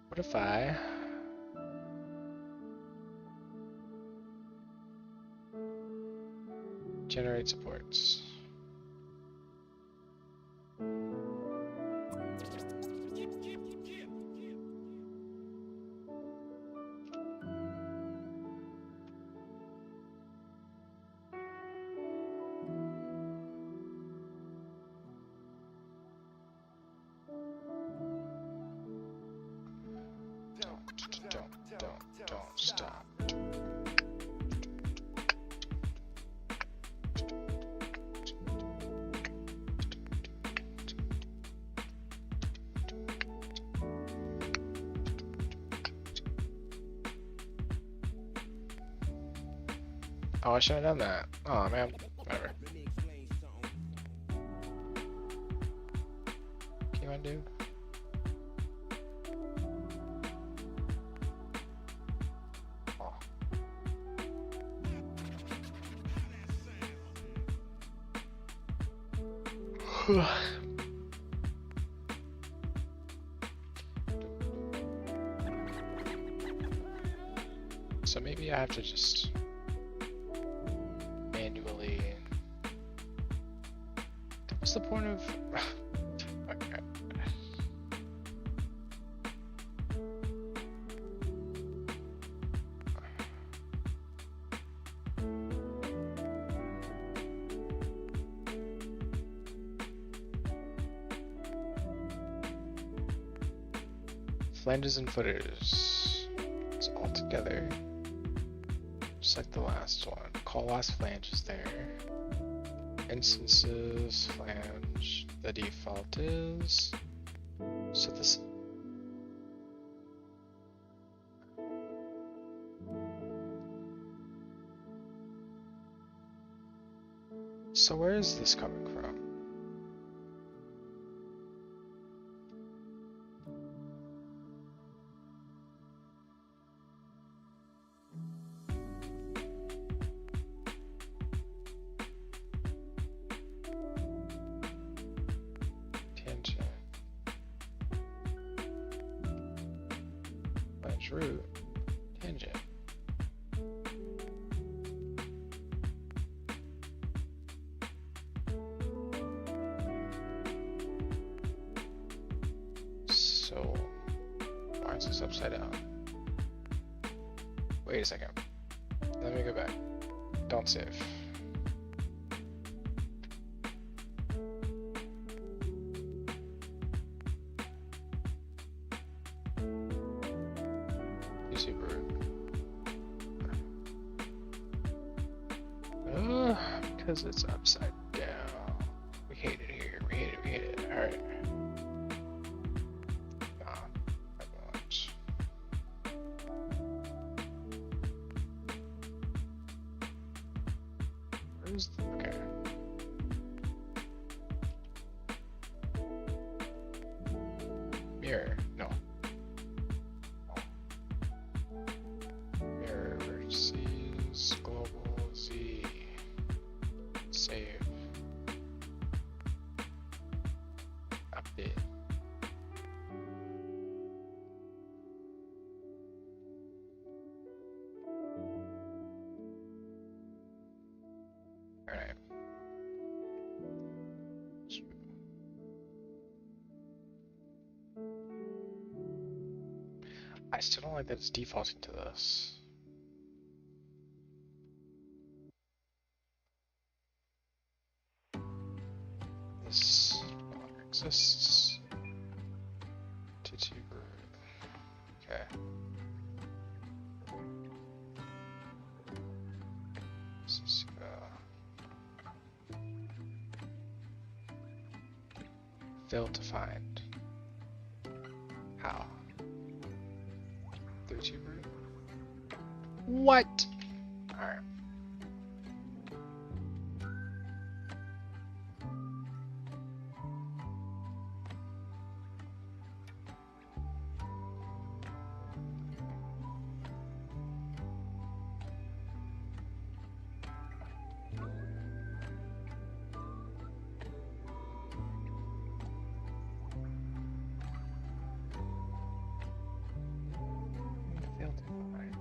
What if I generate supports? Don't stop. Oh, I should have done that. Oh man, whatever. What you wanna do? Oh. So maybe I have to just manually. What's the point of? Okay. Flanges and footers. It's all together. Just like the last one. Call last flange is there. Instances, flange. The default is. So this. So where is this coming from? Tangent. Flange root. Tangent. So, why is this upside down? Wait a second. Let me go back. Don't save. You super rude. Because it's upside down. We hate it here. We hate it. We hate it. Alright. Okay. Mirror, no. Mirror vertices, global Z. Save. Update. Alright. I still don't like that it's defaulting to this. This no longer exists. TT group. Okay. Cisco. Failed to find. How? 32 group? What? Alright. Failed to find.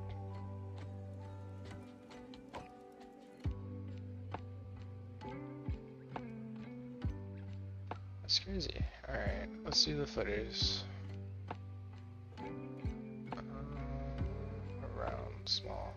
That's crazy. Alright, let's do the footers. Around small.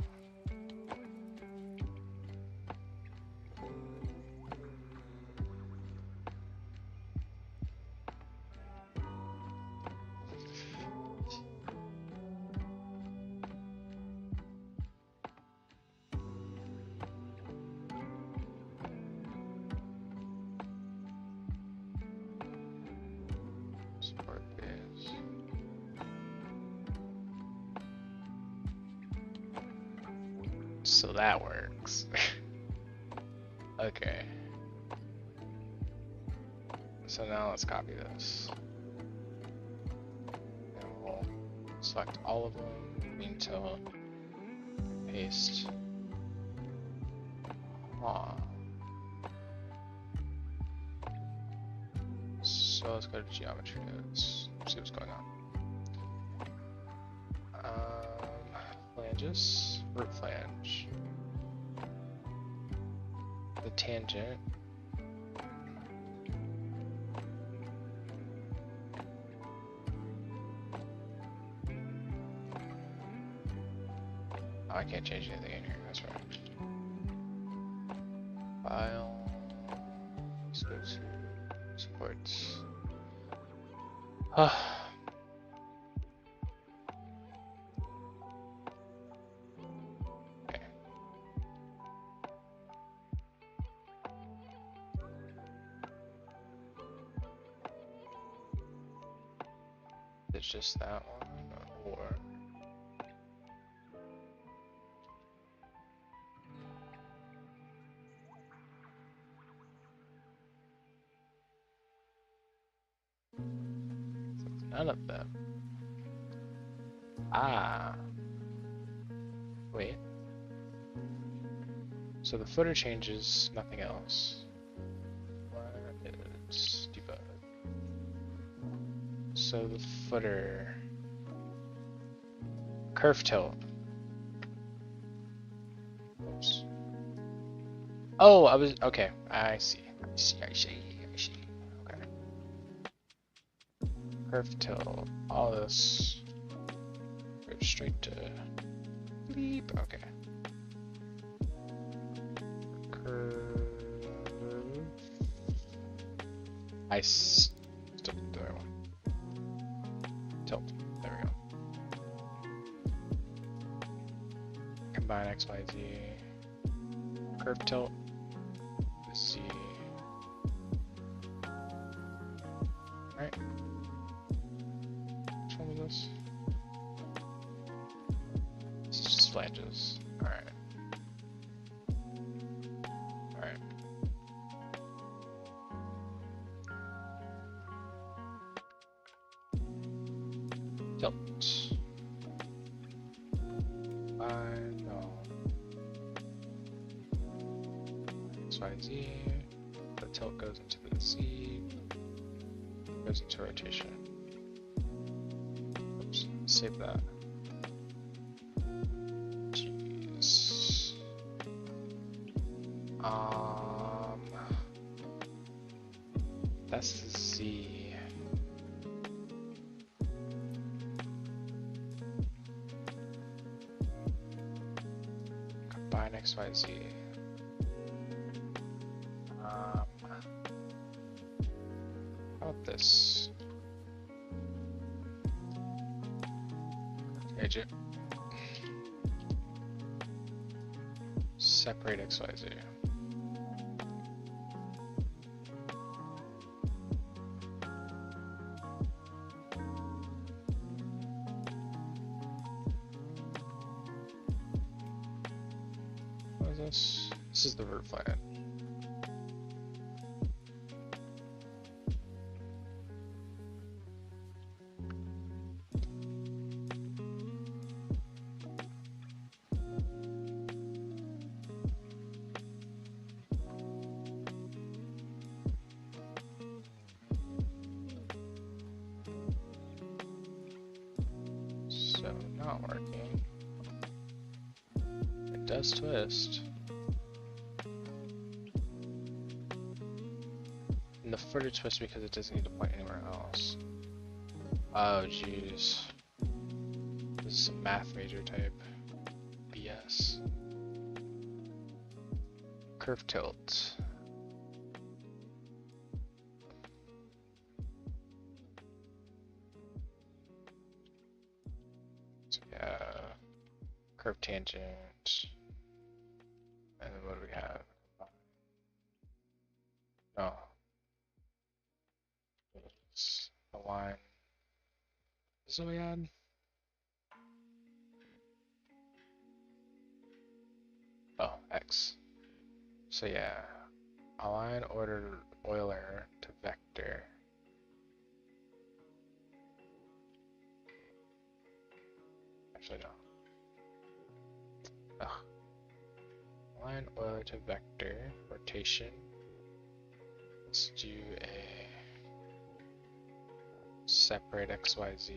Support is So that works. Okay. So now let's copy this. And we'll select all of them, until paste. So let's go to geometry nodes, see what's going on. Flanges, root flange. The tangent. Oh, I can't change anything in here, that's right. File. Let's go to supports. Okay. It's just that one, or none of them. Ah. Wait. So the footer changes, nothing else. What is debug? So the footer curve tilt. Oops. Oh, I was okay. I see. I see. Okay. Curve tilt. All this goes straight to bleep. Okay. Curve. I still did the right one. Tilt. There we go. Combine X, Y, Z. Curve tilt. Z. Right. Which one was this? This is just flanges. Alright. Alright. Tilt. No. X, Y, Z. The tilt goes into the Z. Goes into rotation. Oops. Save that. Jeez. That's the Z. Combine X, Y, Z. How about this? Change it. Separate X, Y, Z. What is this? This is the root flange. So not working. It does twist. And the footer twists because it doesn't need to point anywhere else. Oh jeez. This is some math major type BS. Curve tilt. So yeah, curve tangent. And then what do we have? Oh. It's the line. This is what we had. x. So yeah, align order Euler to vector. Actually, no. Ugh. Align Euler to vector, rotation. Let's do a separate XYZ.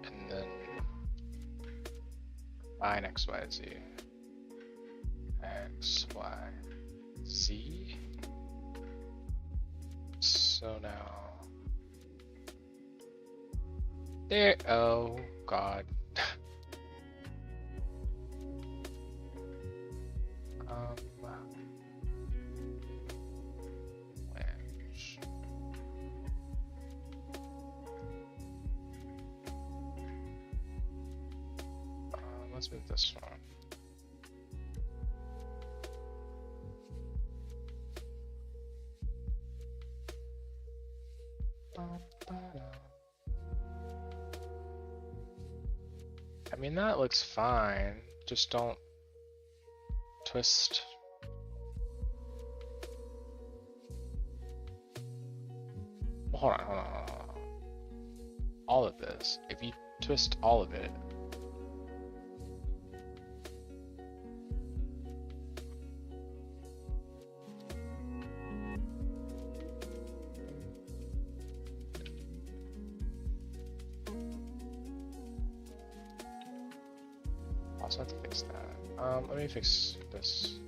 And then combine XYZ. X, Y, Z. So now there, oh god. Flange. Let's move this one. I mean, that looks fine. Just don't twist. Hold on. All of this. If you twist all of it. Also have to fix that. Let me fix this.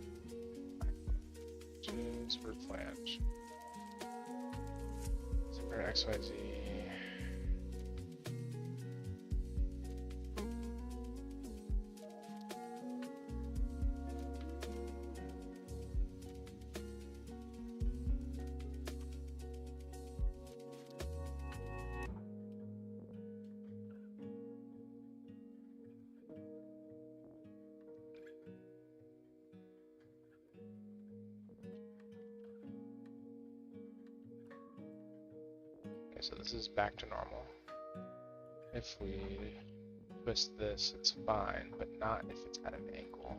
Which is root flange. Separate XYZ. So this is back to normal. If we twist this, it's fine, but not if it's at an angle.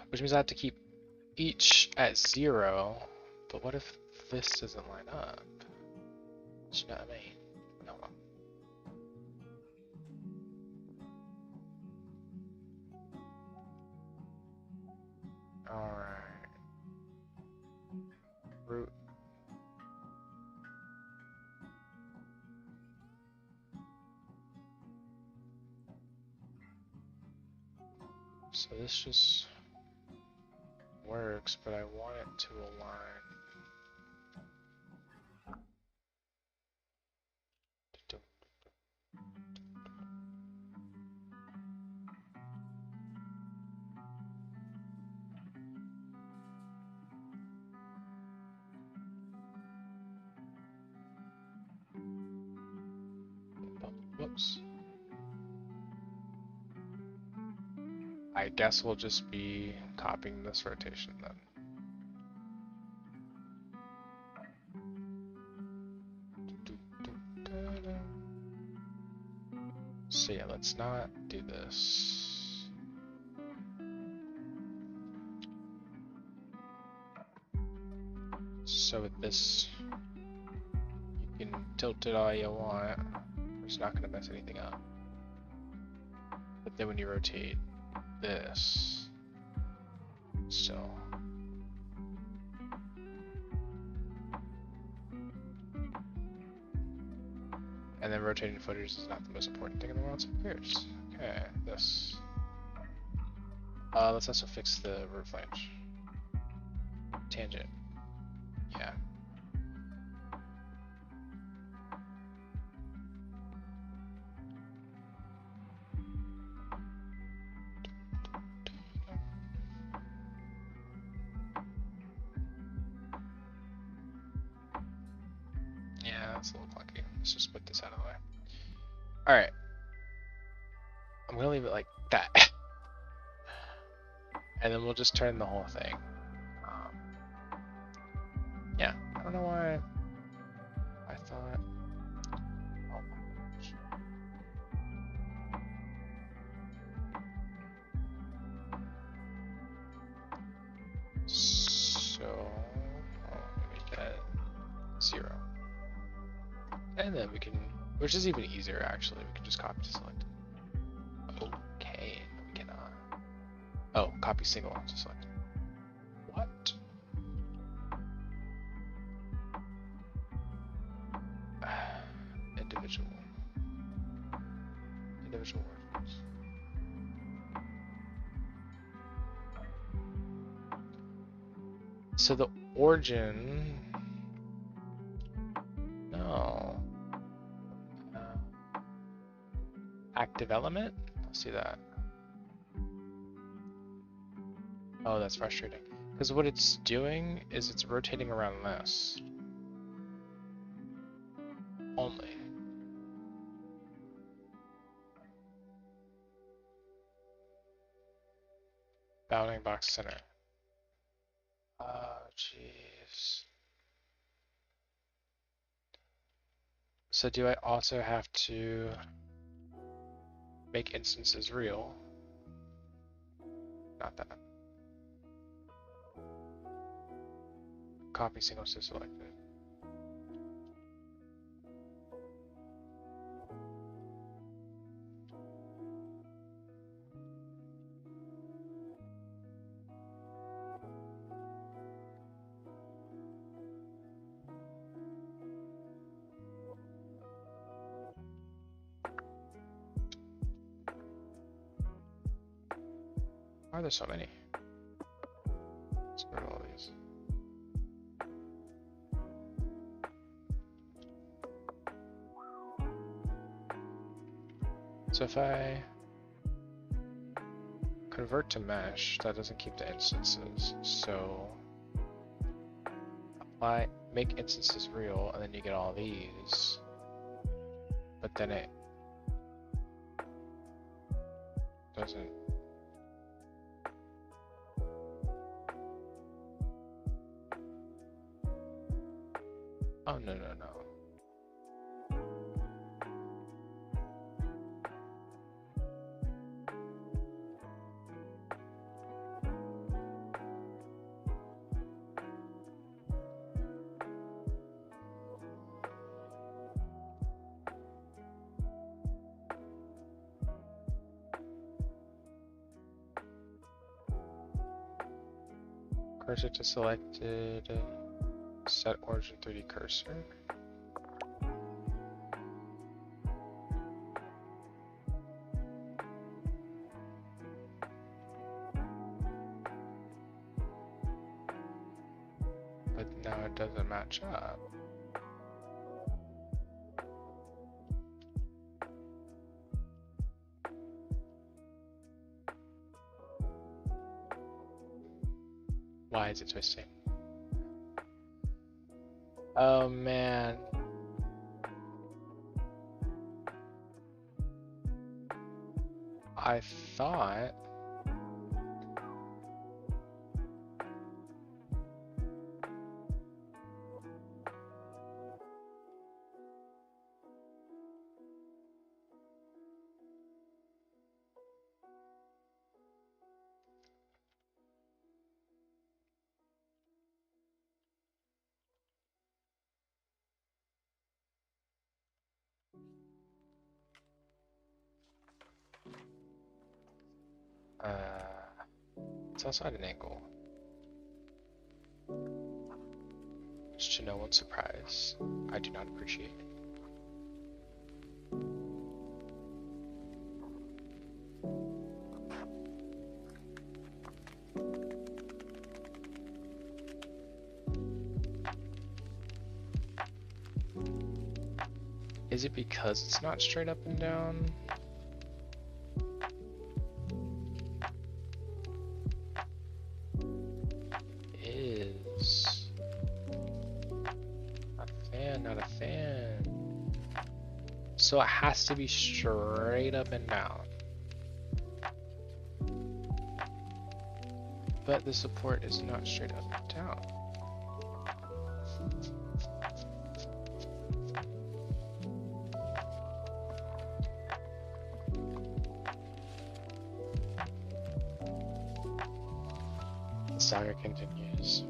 Which means I have to keep each at 0, but what if this doesn't line up? Do you know what I mean? No. Alright. Root. So this just works, but I want it to align. Whoops. I guess we'll just be copying this rotation then. So yeah, let's not do this. So with this, you can tilt it all you want. It's not going to mess anything up. But then when you rotate this, still. And then rotating footers is not the most important thing in the world, so who cares? Okay, this. Let's also fix the root flange. Tangent. Yeah. That's a little clunky. Let's just put this out of the way. Alright. I'm gonna leave it like that. And then we'll just turn the whole thing. Yeah, I don't know why 0. And then we can, which is even easier actually, we can just copy to select. Okay, we cannot. Oh, copy single to select. What? Individual origins. So the origin, no. Active element? I'll see that. Oh, that's frustrating. Because what it's doing is it's rotating around this. Only. Bounding box center. Oh, jeez. So do I also have to make instances real? Not that. Copy singles to selected. Why are there so many? Let's go to all these. So if I convert to mesh, that doesn't keep the instances. So apply, make instances real, and then you get all these. But then it doesn't. Oh, no, no, no. Cursor to selected. Set origin 3D cursor. But now it doesn't match up. Why is it twisting? Oh man. I thought it's also at an angle. Which to no one's surprise, I do not appreciate. Is it because it's not straight up and down? Is not a fan, not a fan. So it has to be straight up and down. But the support is not straight up and down. The saga continues.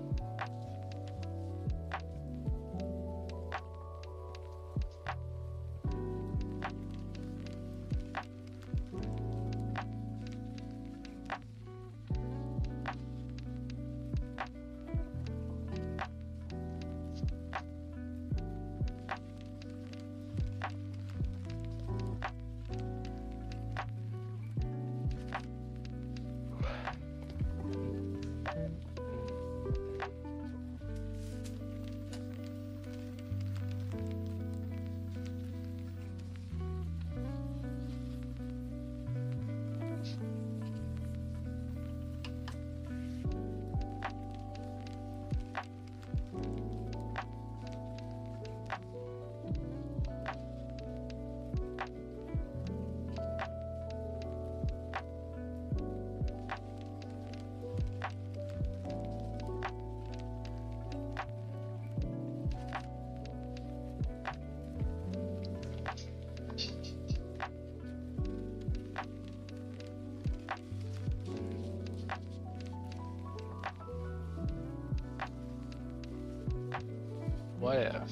what if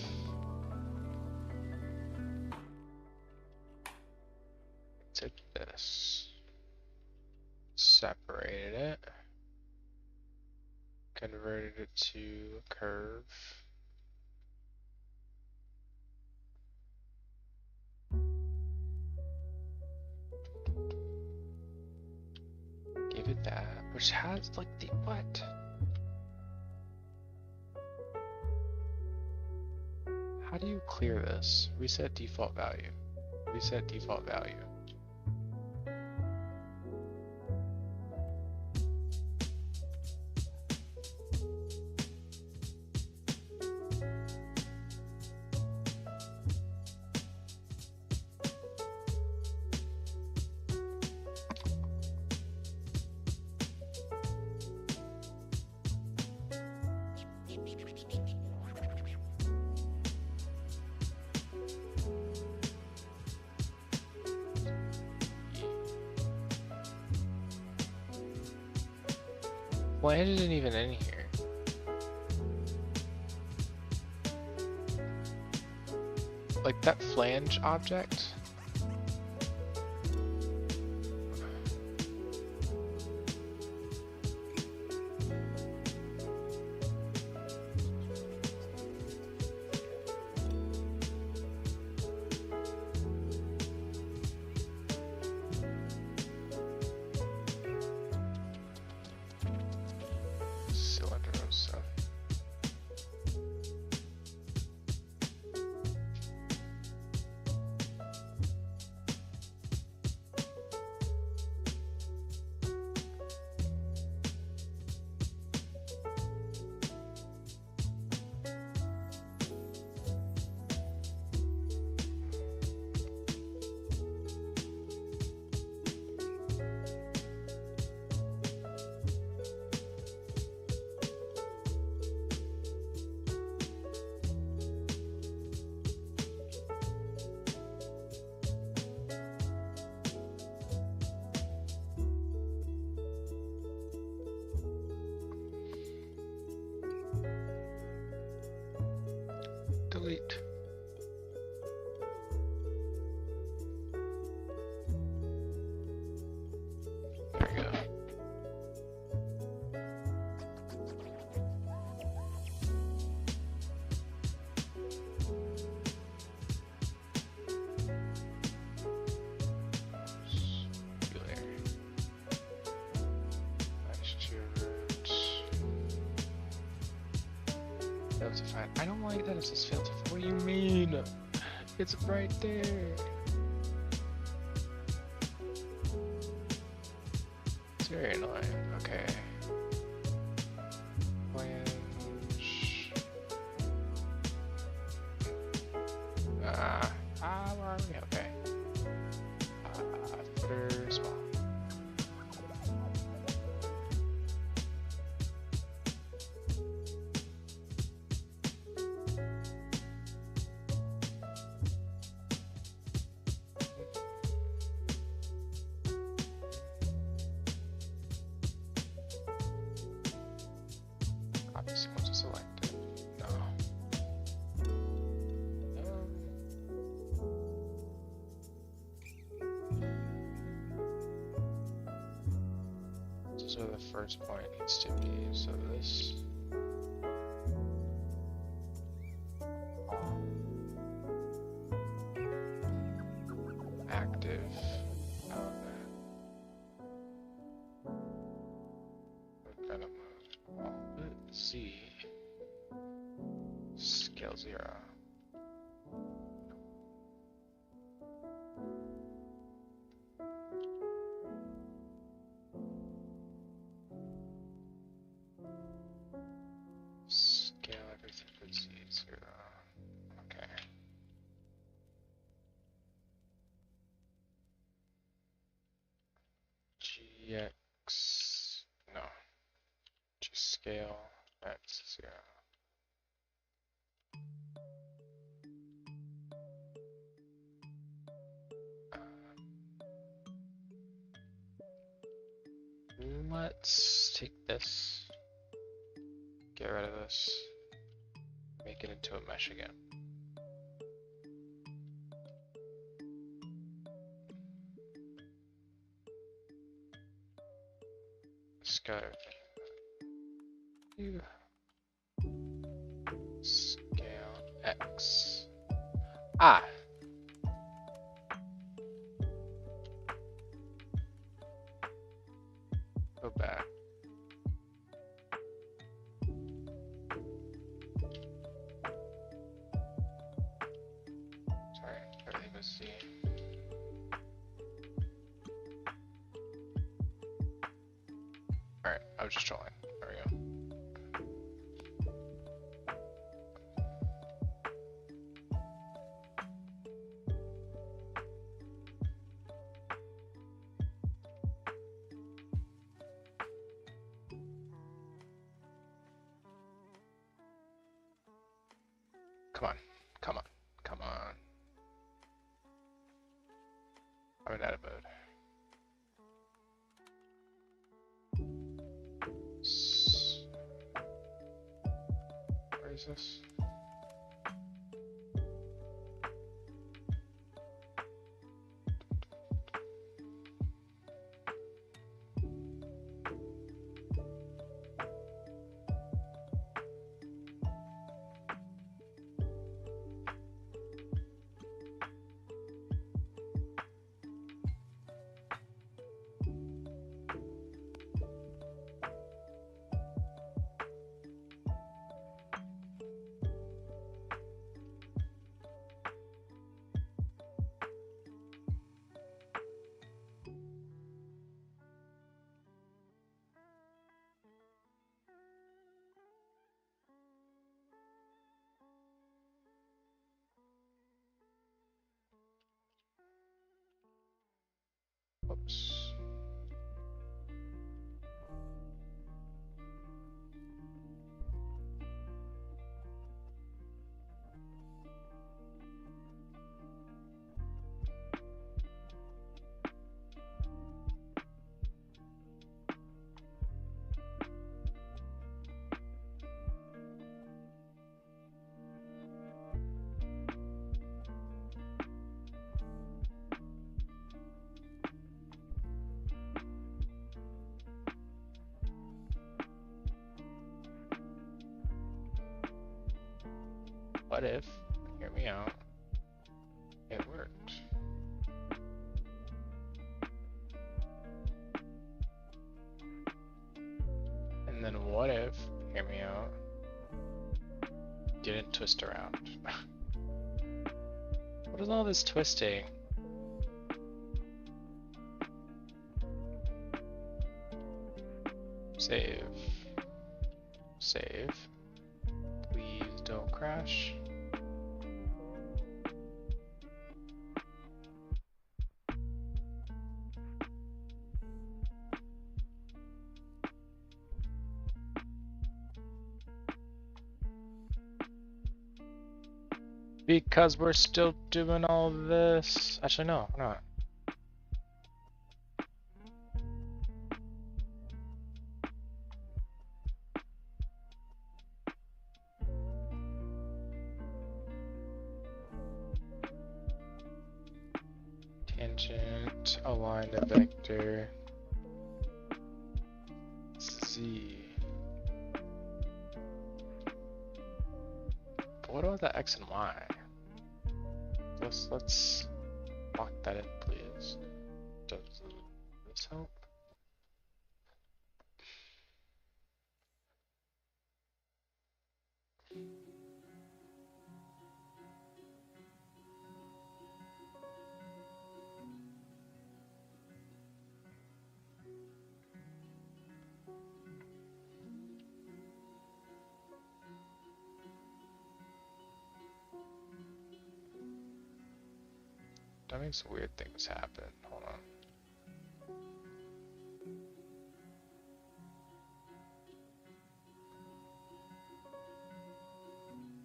took this, separated it, converted it to a curve, give it that, which has like the what? How do you clear this? Reset default value. Reset default value. Flange isn't even in here. Like that flange object. Delete. There we go. I don't like that it says failed to. What do you mean? It's right there. It's very annoying. Okay. Flange. Where are we? Okay. Footer small. So the first point needs to be, so this active element. We're gonna move Z, scale 0. Scale everything but Z0. Okay. GX, no. G scale X0. Let's take this. Get rid of this. Make it into a mesh again. Scale X. Ah. Go back. Sorry, everything was C. Alright, I was just trolling. There we go. Come on, come on, come on. I'm in edit mode. Where is this? Oops. What if, hear me out, it worked? And then what if, hear me out, didn't twist around? What is all this twisting? Save. Save. Please don't crash. Because we're still doing all this. Actually, no, we're not. Tangent, align the vector Z. But what about the X and Y? Let's lock that in, please. Does this help? That makes weird things happen. Hold on.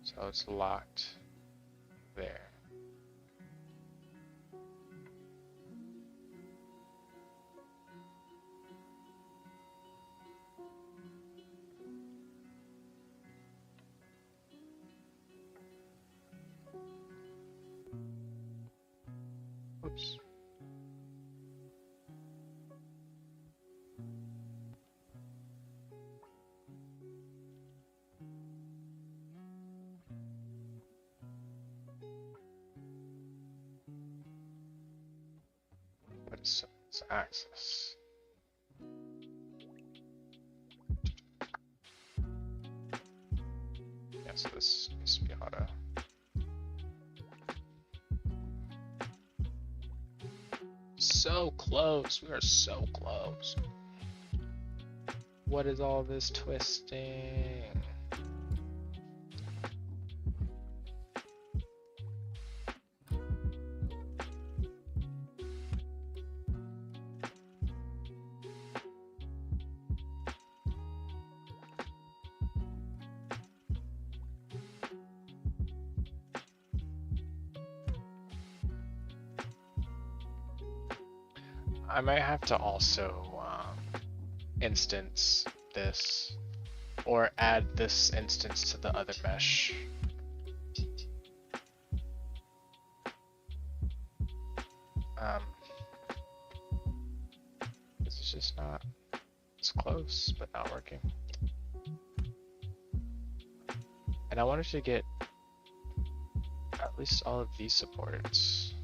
So it's locked there. So let's access. Yeah, so this needs to be auto. So close. We are so close. What is all this twisting? I might have to also instance this, or add this instance to the other mesh. This is just not, it's close, but not working. And I wanted to get at least all of these supports.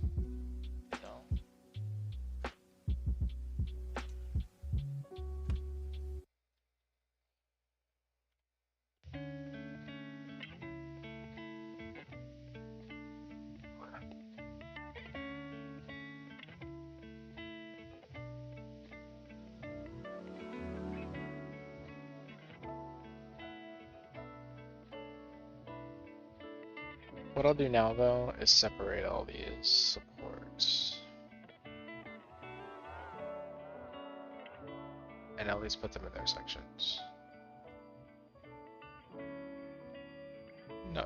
What I'll do now, though, is separate all these supports. And at least put them in their sections. No.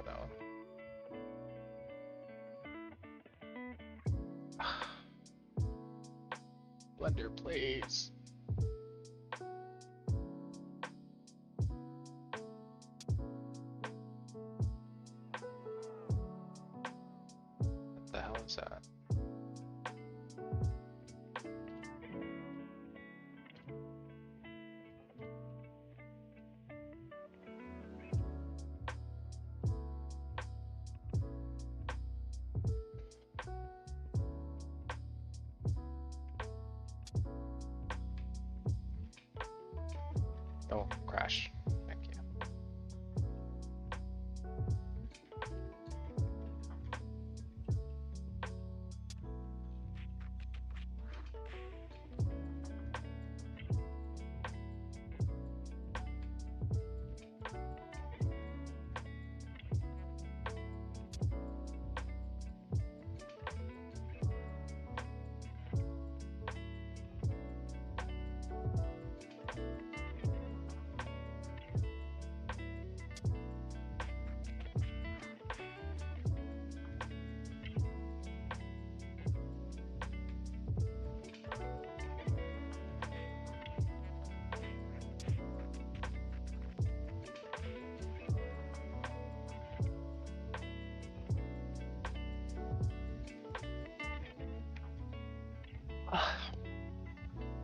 Blender, please. What the hell is that? Oh, crash. Thank you.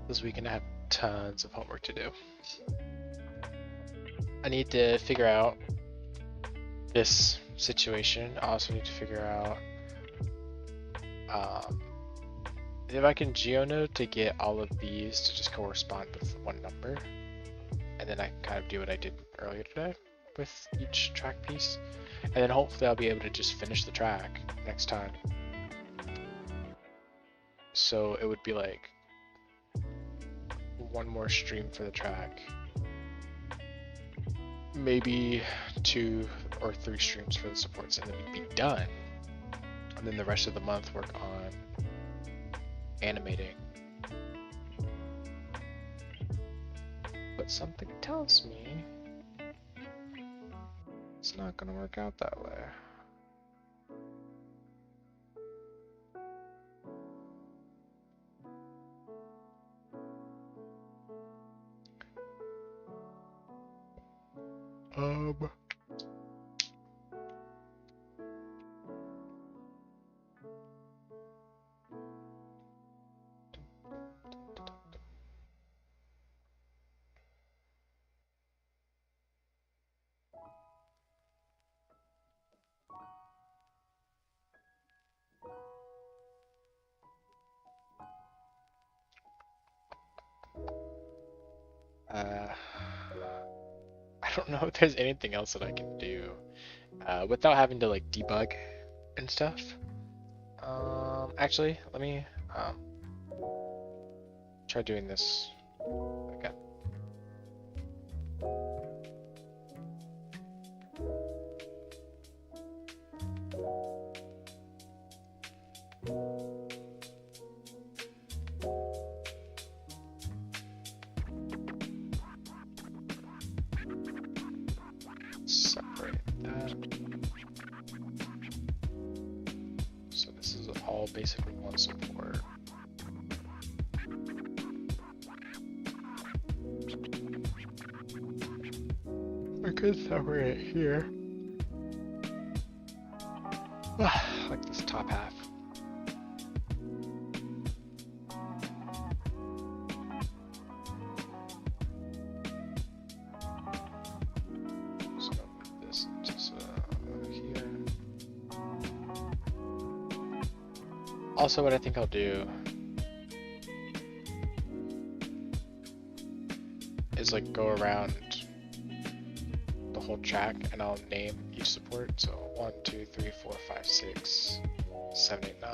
This weekend I have tons of homework to do. I need to figure out this situation. I also need to figure out if I can geonode to get all of these to just correspond with one number. And then I can kind of do what I did earlier today with each track piece. And then hopefully I'll be able to just finish the track next time. So it would be like one more stream for the track. Maybe 2 or 3 streams for the supports, and then we'd be done. And then the rest of the month work on animating. But something tells me it's not gonna work out that way. don't know if there's anything else that I can do without having to like debug and stuff. Actually, let me try doing this again. Separate that. So this is all basically one support. I could separate it here. Like this top half. So move this just here. Also, what I think I'll do is like go around the whole track and I'll name each support. So 1, 2, 3, 4, 5, 6, 7, 8, 9.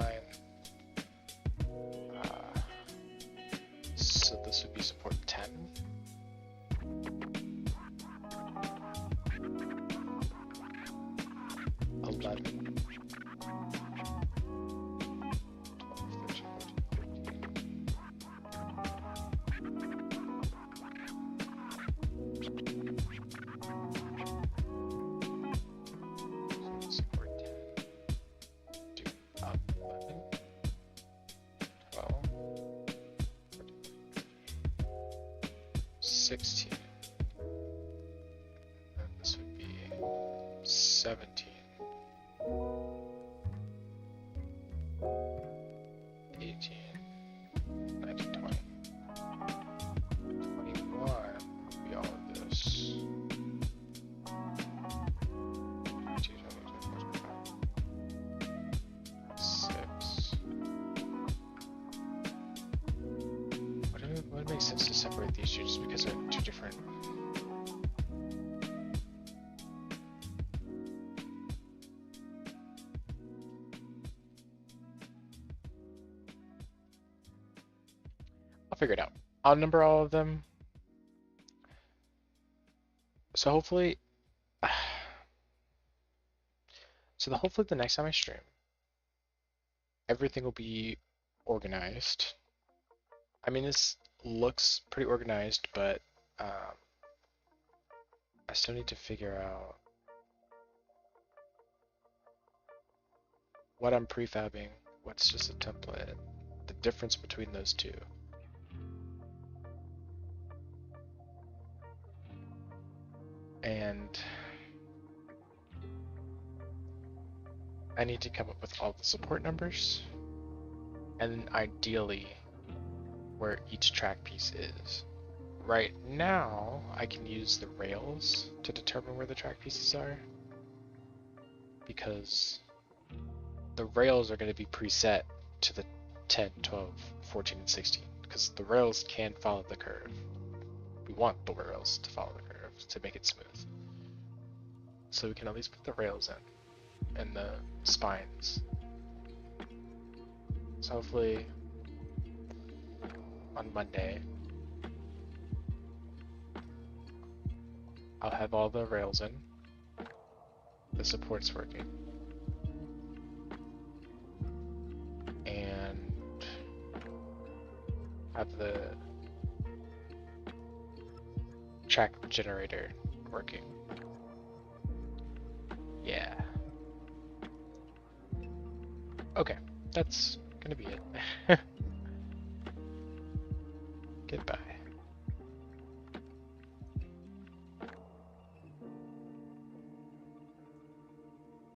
So this would be support 10. 11. 16. And this would be 17. 18. 19, 20. 21 would be all of this. 22, 23, 24, 25. 6. Would it make sense to separate these two just because they're two different? I'll figure it out. I'll number all of them. So hopefully, hopefully the next time I stream, everything will be organized. I mean, this looks pretty organized, but I still need to figure out what I'm prefabbing, what's just a template, the difference between those two. And I need to come up with all the support numbers, and then ideally where each track piece is. Right now, I can use the rails to determine where the track pieces are, because the rails are going to be preset to the 10, 12, 14, and 16, because the rails can follow the curve. We want the rails to follow the curve to make it smooth. So we can at least put the rails in, and the spines. So hopefully on Monday, I'll have all the rails in, the support's working, and have the track generator working. Yeah. Okay, that's gonna be it. Goodbye.